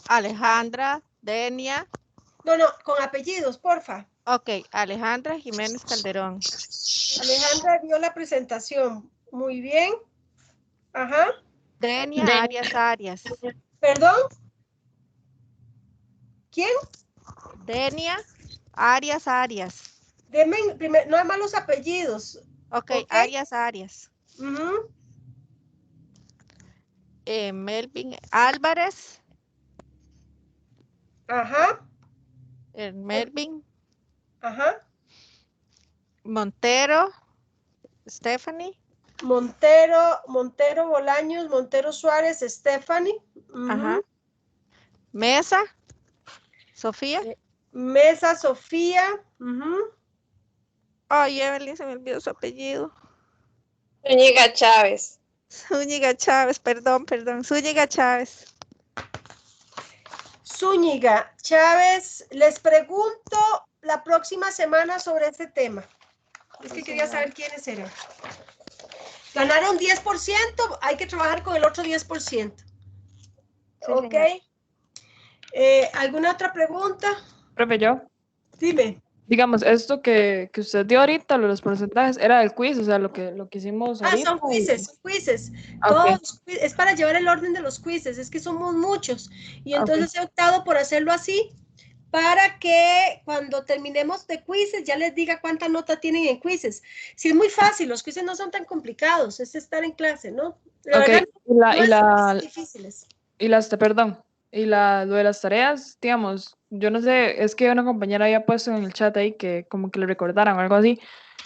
Alejandra, Denia. No, con apellidos, porfa. Ok, Alejandra Jiménez Calderón. Alejandra dio la presentación. Muy bien. Ajá. Denia Arias. ¿Perdón? ¿Quién? Denia Arias. No hay malos apellidos. Ok, Arias. Melvin Álvarez. Ajá. Melvin. Ajá. Montero. Stephanie. Montero Bolaños, Montero Suárez, Stephanie. Ajá. Mesa. Sofía. Mesa, Sofía. Ay, Evelyn, se me olvidó su apellido. Zúñiga Chávez. Zúñiga Chávez, perdón. Zúñiga Chávez. Zúñiga Chávez, les pregunto la próxima semana sobre este tema. Es que quería saber quiénes eran. Ganaron 10%, hay que trabajar con el otro 10%. Ok. ¿Alguna otra pregunta? Profe, yo. Dime. Digamos, esto que usted dio ahorita, los porcentajes, era del quiz, o sea, lo que hicimos ahorita. Son quizzes. Okay. Es para llevar el orden de los quizzes, es que somos muchos. Y entonces he optado por hacerlo así, para que cuando terminemos de quizzes ya les diga cuánta nota tienen en quizzes. Si es muy fácil, los quizzes no son tan complicados, es estar en clase, ¿no? La verdad, no es difíciles. Y lo de las tareas, digamos, yo no sé, es que una compañera había puesto en el chat ahí que como que le recordaran o algo así,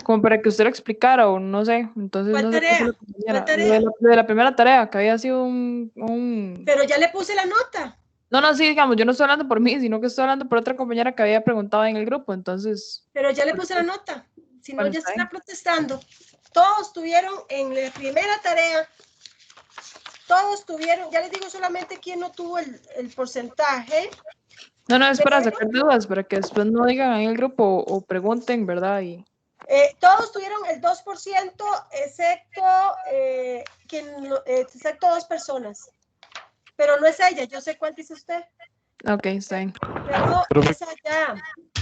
como para que usted lo explicara o no sé, entonces ¿Cuál no tarea? sé. ¿Cuál tarea? Lo de la primera tarea, que había sido un... Pero ya le puse la nota. No, no, sí, digamos, yo no estoy hablando por mí, sino que estoy hablando por otra compañera que había preguntado en el grupo, entonces... Pero ya le puse la nota. Si no, Bueno, ya está está bien. protestando. Todos tuvieron en la primera tarea, todos tuvieron, ya les digo solamente quién no tuvo el porcentaje. No, no, es para Pero, sacar dudas, para que después no digan en el grupo o pregunten, ¿verdad? Y todos tuvieron el 2%, excepto, excepto 2 personas. Pero no es ella, yo sé cuál dice usted. ok, está bien. Pero Profe. esa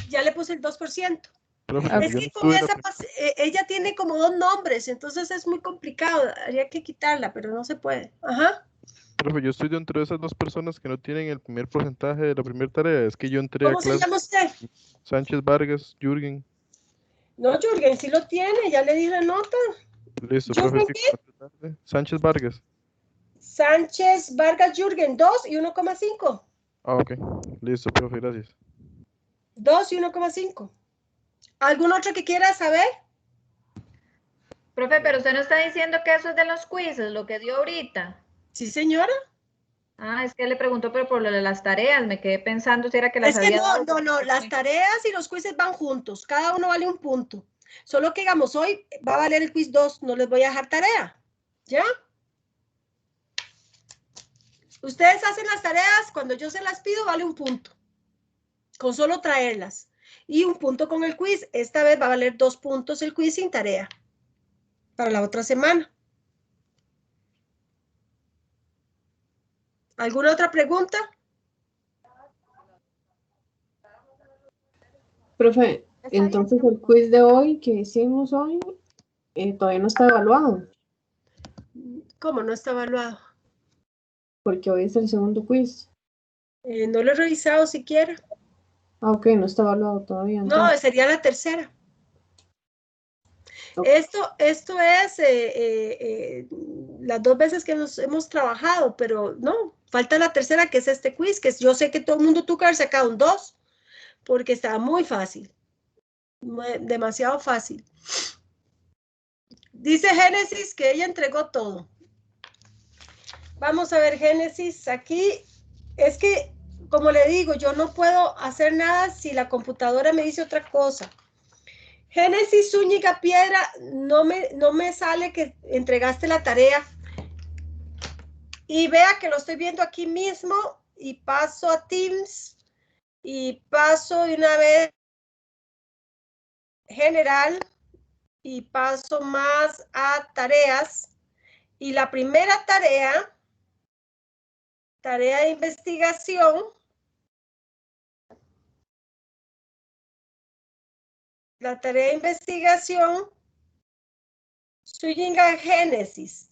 ya le puse el 2%. Profe, Ok. Es yo que no con tuve la esa, ella tiene como 2 nombres, entonces es muy complicado. Habría que quitarla, pero no se puede. Ajá. profe, yo estoy dentro de esas 2 personas que no tienen el primer porcentaje de la primera tarea. Es que yo entré a ¿Cómo se clase. llama usted? Sánchez Vargas, Jürgen. No, Jürgen, sí lo tiene, ya le di la nota. Listo, profe. ¿Jürgen Es que tarde. Sánchez Vargas. Sánchez Vargas Jürgen, 2 y 1,5. Ah, ok. Listo, profe, gracias. 2 y 1,5. ¿Algún otro que quiera saber? Profe, pero usted no está diciendo que eso es de los quizzes, lo que dio ahorita. Sí, señora. Ah, es que le preguntó, pero por lo de las tareas, me quedé pensando si era que las Es que había no, dado. no, las tareas y los quizzes van juntos, cada uno vale un punto. Solo que digamos, hoy va a valer el quiz 2, no les voy a dejar tarea. ¿Ya? Ustedes hacen las tareas, cuando yo se las pido vale un punto, con solo traerlas. Y un punto con el quiz, esta vez va a valer 2 puntos el quiz sin tarea, para la otra semana. ¿Alguna otra pregunta? Profe, entonces el quiz de hoy que hicimos hoy todavía no está evaluado, ¿Cómo no está evaluado? porque hoy es el segundo quiz. No lo he revisado siquiera. Ah, ok, no está evaluado todavía. No, Entonces. sería la tercera. Okay. Esto es las 2 veces que hemos trabajado, pero no, falta la tercera, que es este quiz, que yo sé que todo el mundo tuvo que haber sacado un 2, porque estaba muy fácil, demasiado fácil. Dice Génesis que ella entregó todo. Vamos a ver, Génesis, aquí, es que, como le digo, yo no puedo hacer nada si la computadora me dice otra cosa. Génesis Zúñiga Piedra, no me sale que entregaste la tarea. Y vea que lo estoy viendo aquí mismo y paso a Teams y paso de una vez general y paso más a tareas. Y la primera tarea de investigación, la tarea de investigación, Zúñiga Génesis.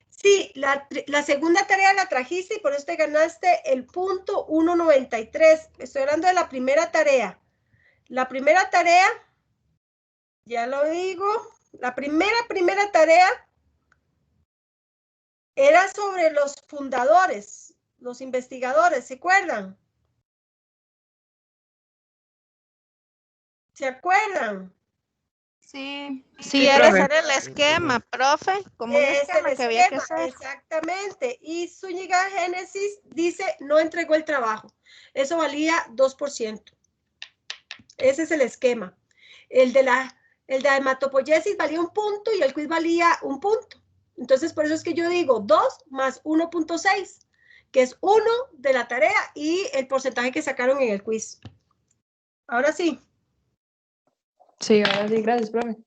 Sí, la segunda tarea la trajiste y por eso te ganaste el punto 1.93. Estoy hablando de la primera tarea. La primera tarea, ya lo digo, la primera tarea era sobre los fundadores, los investigadores, ¿se acuerdan? ¿Se acuerdan? Sí, Sí, era profe. hacer el esquema, profe, como un Es esquema el que había que esquema, hacer. exactamente. Y Zúñiga Génesis dice, no entregó el trabajo. Eso valía 2%. Ese es el esquema. El de hematopoiesis valía 1 punto y el quiz valía 1 punto. Entonces, por eso es que yo digo 2 más 1.6, que es 1 de la tarea y el porcentaje que sacaron en el quiz. Ahora sí. Sí, ahora sí, gracias, profe.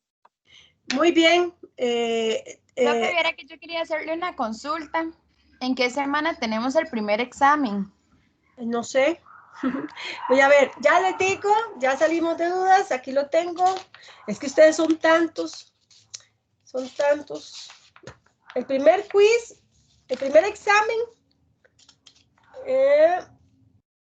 Muy bien. Profe, viera que yo quería hacerle una consulta. ¿En qué semana tenemos el primer examen? No sé. Voy a ver, ya les digo, ya salimos de dudas, aquí lo tengo. Es que ustedes son tantos. Son tantos. El primer quiz, el primer examen.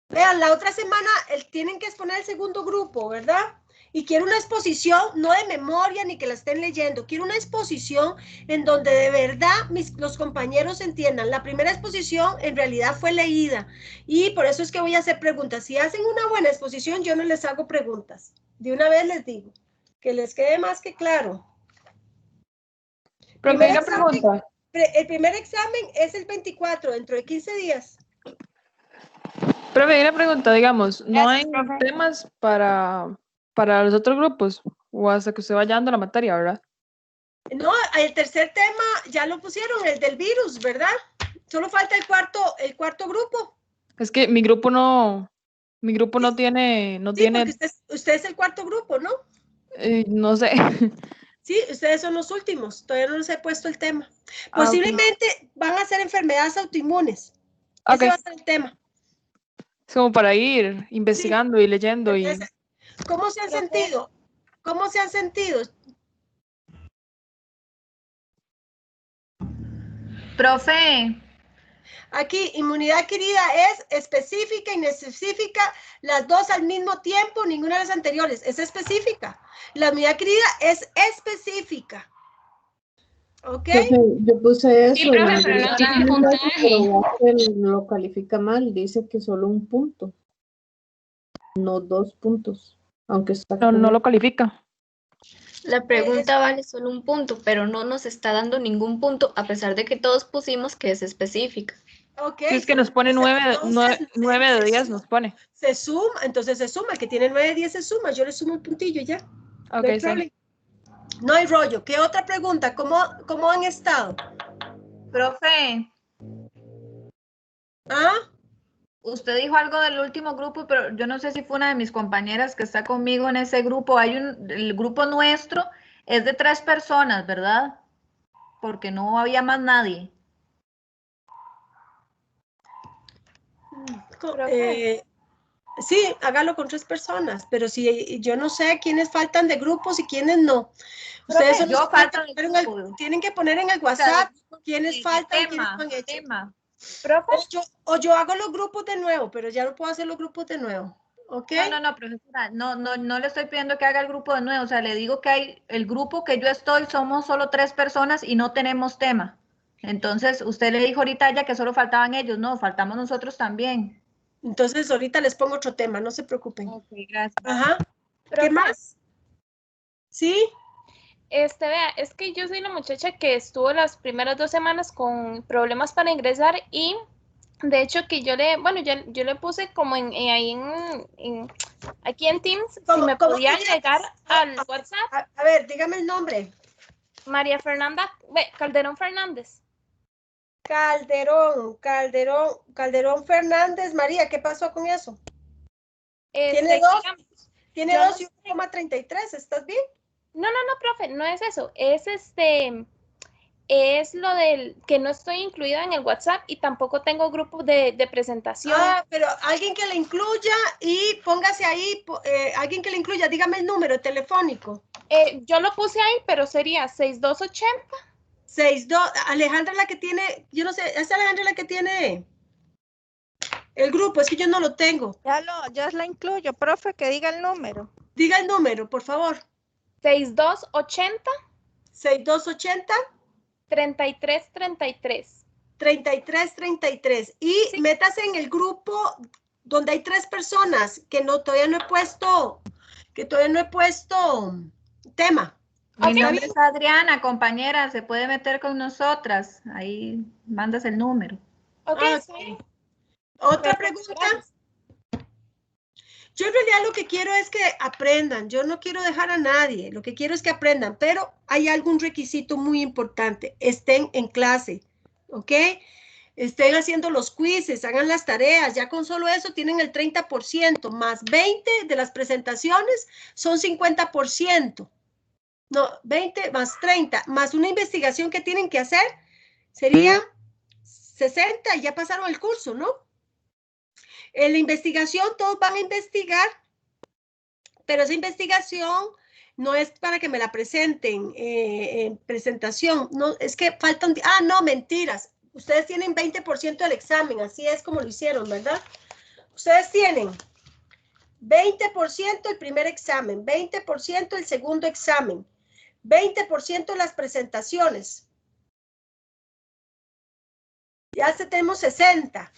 Vean, la otra semana tienen que exponer el segundo grupo, ¿verdad? Y quiero una exposición, no de memoria ni que la estén leyendo, quiero una exposición en donde de verdad los compañeros entiendan. La primera exposición en realidad fue leída y por eso es que voy a hacer preguntas. Si hacen una buena exposición, yo no les hago preguntas. De una vez les digo, que les quede más que claro. Profe, una pregunta. El primer examen es el 24, dentro de 15 días. Profe, hay una pregunta, digamos, ¿no hay Gracias, profe. temas para los otros grupos? O hasta que usted vaya dando la materia, ¿verdad? No, el tercer tema ya lo pusieron, el del virus, ¿verdad? Solo falta el cuarto grupo. Es que mi grupo no tiene, Sí, porque usted es el cuarto grupo, ¿no? No sé. Sí, ustedes son los últimos, todavía no les he puesto el tema. Ah, ok. Posiblemente van a ser enfermedades autoinmunes. Ok. Ese va a ser el tema. Es como para ir investigando y leyendo y... ¿Cómo se han sentido? ¿Cómo se han sentido? Profe. Aquí, inmunidad adquirida es específica, inespecífica, las dos al mismo tiempo, ninguna de las anteriores, es específica. La inmunidad adquirida es específica. ¿Ok? Yo puse eso. Sí, profe, pero no tiene puntaje. Pero Axel lo califica mal, dice que solo un punto, no 2 puntos, aunque está no lo califica. La pregunta vale solo un punto, pero no nos está dando ningún punto, a pesar de que todos pusimos que es específica. Ok. Sí, es que nos pone 9 de 10, nos pone. Se suma, entonces se suma, el que tiene 9 de 10 se suma, yo le sumo el puntillo ya. Ok, no hay problema. No hay rollo. ¿Qué otra pregunta? ¿Cómo han estado? Profe. ¿Ah? Usted dijo algo del último grupo, pero yo no sé si fue una de mis compañeras que está conmigo en ese grupo. El grupo nuestro es de 3 personas, ¿verdad? Porque no había más nadie. Sí, hágalo con 3 personas, pero si yo no sé quiénes faltan de grupos y quiénes no. Ustedes son los que tienen que poner en el WhatsApp quiénes faltan, quiénes no han hecho. O yo hago los grupos de nuevo, pero ya no puedo hacer los grupos de nuevo. ¿Ok? No, profesora, no le estoy pidiendo que haga el grupo de nuevo, o sea, le digo que hay el grupo que yo estoy, somos solo 3 personas y no tenemos tema. Entonces, usted le dijo ahorita ya que solo faltaban ellos, no, faltamos nosotros también. Entonces, ahorita les pongo otro tema, no se preocupen. Ok, gracias. Ajá. ¿Qué más? ¿Sí? Vea, es que yo soy la muchacha que estuvo las primeras 2 semanas con problemas para ingresar y de hecho que yo le puse como aquí en Teams, si me podía llegar al WhatsApp. A ver, dígame el nombre. María Fernanda Calderón Fernández. Calderón Fernández. María, ¿qué pasó con eso? Tiene 2 y 1,33, ¿estás bien? No, profe, no es eso, es lo del que no estoy incluida en el WhatsApp y tampoco tengo grupo de presentación. Ah, pero alguien que le incluya y póngase ahí, alguien que le incluya, dígame el número telefónico. Yo lo puse ahí, pero sería 6280. 62, Alejandra la que tiene, yo no sé, es Alejandra la que tiene el grupo, es que yo no lo tengo. Ya la incluyo, profe, que diga el número. Diga el número, por favor. 6280. 6280. 3333. 3333. Y sí, métase en el grupo donde hay 3 personas que todavía no he puesto tema. Mi nombre es Adriana, compañera, se puede meter con nosotras. Ahí mandas el número. Okay. ¿Otra pregunta? Yo en realidad lo que quiero es que aprendan. Yo no quiero dejar a nadie. Lo que quiero es que aprendan, pero hay algún requisito muy importante. Estén en clase, ¿ok? Estén haciendo los quizzes, hagan las tareas. Ya con solo eso tienen el 30%, más 20 de las presentaciones son 50%. No, 20 más 30, más una investigación que tienen que hacer, sería 60 y ya pasaron el curso, ¿no? En la investigación todos van a investigar, pero esa investigación no es para que me la presenten en presentación, no, es que faltan, no, mentiras, ustedes tienen 20% del examen, así es como lo hicieron, ¿verdad? Ustedes tienen 20% el primer examen, 20% el segundo examen, 20% las presentaciones. Ya tenemos 60.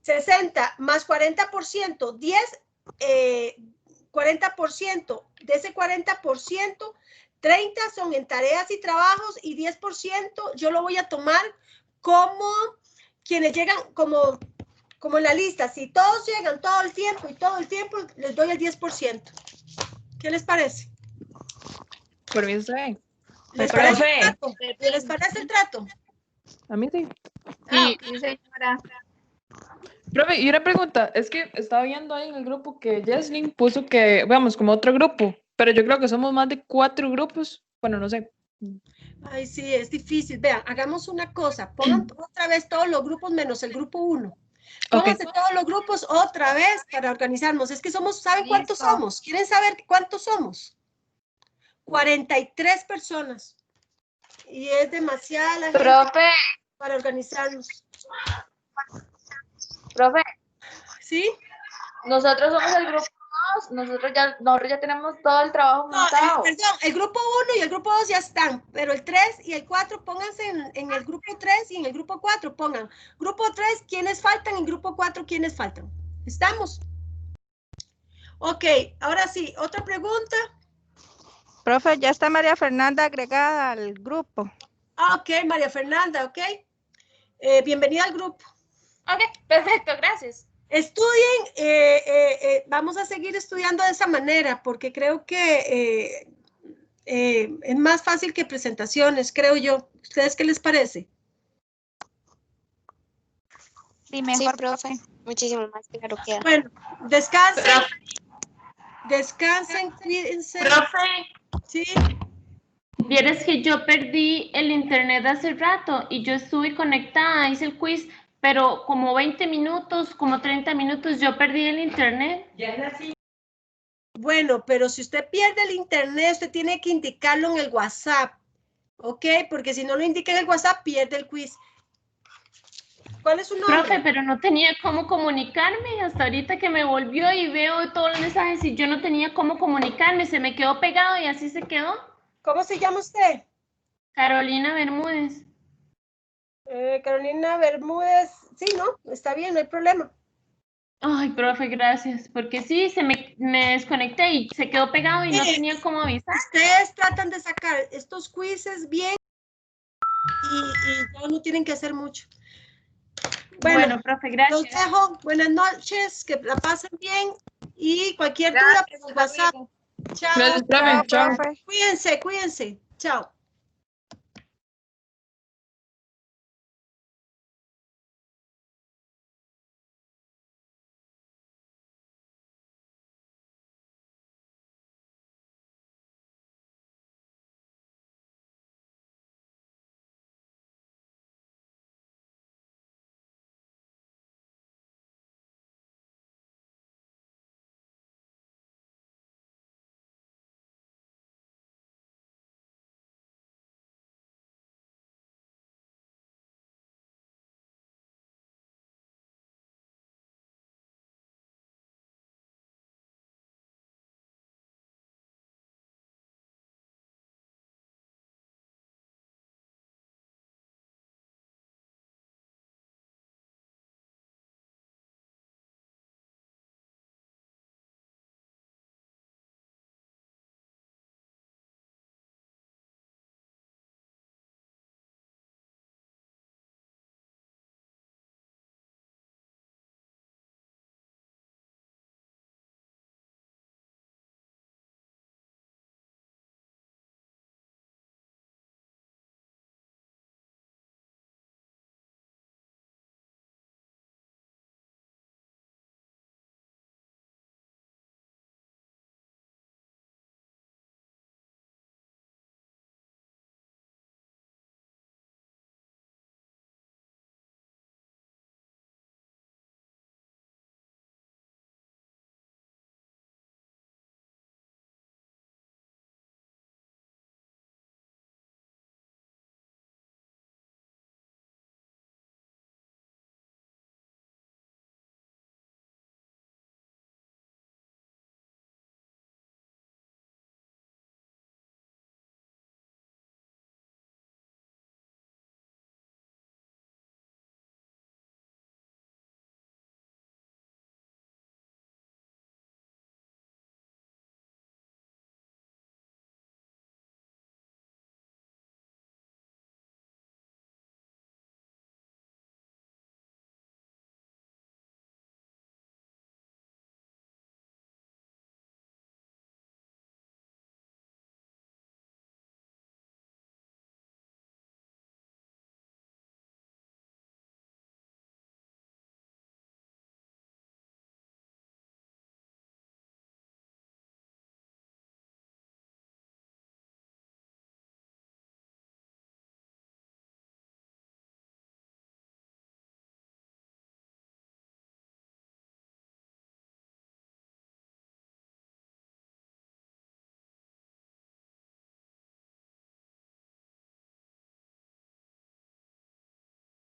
60 más 40%, 40%. De ese 40%, 30 son en tareas y trabajos y 10% yo lo voy a tomar como quienes llegan, como en la lista. Si todos llegan todo el tiempo y todo el tiempo, les doy el 10%. ¿Qué les parece? Por mí está bien. ¿Les parece el trato? ¿Les parece el trato? A mí sí. Sí, sí, señora. Profe, y una pregunta, es que estaba viendo ahí en el grupo que Jesslyn puso que, vamos, como otro grupo, pero yo creo que somos más de 4 grupos. Bueno, no sé. Ay, sí, es difícil. Vean, hagamos una cosa. Pongan otra vez todos los grupos menos el grupo 1. Pónganse todos los grupos otra vez para organizarnos. Es que somos, ¿saben cuántos somos? ¿Quieren saber cuántos somos? 43 personas. Y es demasiada la gente para organizarnos. Profe. ¿Sí? Nosotros somos el grupo 2, nosotros ya tenemos todo el trabajo montado. Perdón, el grupo 1 y el grupo 2 ya están, pero el 3 y el 4 pónganse en el grupo 3 y en el grupo 4 pongan. Grupo 3, ¿quiénes faltan? En grupo 4, ¿quiénes faltan? ¿Estamos? Ok, ahora sí, otra pregunta. Profe, ya está María Fernanda agregada al grupo. Ok, María Fernanda, ok. Bienvenida al grupo. Ok, perfecto, gracias. Estudien, vamos a seguir estudiando de esa manera porque creo que es más fácil que presentaciones, creo yo. ¿Ustedes qué les parece? Sí, mejor, profe. Muchísimo más claro queda. Bueno, descansen. Descansen, cuídense. Profe. Sí. Vieres que yo perdí el internet hace rato y yo estuve conectada, hice el quiz, pero como 20 minutos, como 30 minutos, yo perdí el internet. Bueno, pero si usted pierde el internet, usted tiene que indicarlo en el WhatsApp, ¿ok? Porque si no lo indica en el WhatsApp, pierde el quiz. ¿Cuál es su nombre? Profe, pero no tenía cómo comunicarme hasta ahorita que me volvió y veo todos los mensajes y yo no tenía cómo comunicarme, se me quedó pegado y así se quedó. ¿Cómo se llama usted? Carolina Bermúdez. Carolina Bermúdez, sí, ¿no? Está bien, no hay problema. Ay, profe, gracias, porque sí, me desconecté y se quedó pegado y no tenía cómo avisar. Ustedes tratan de sacar estos quizzes bien y ya no tienen que hacer mucho. Bueno, profe, gracias. Los dejo. Buenas noches, que la pasen bien y cualquier duda por WhatsApp. Chao. Gracias, profe. Chao. Cuídense, cuídense. Chao.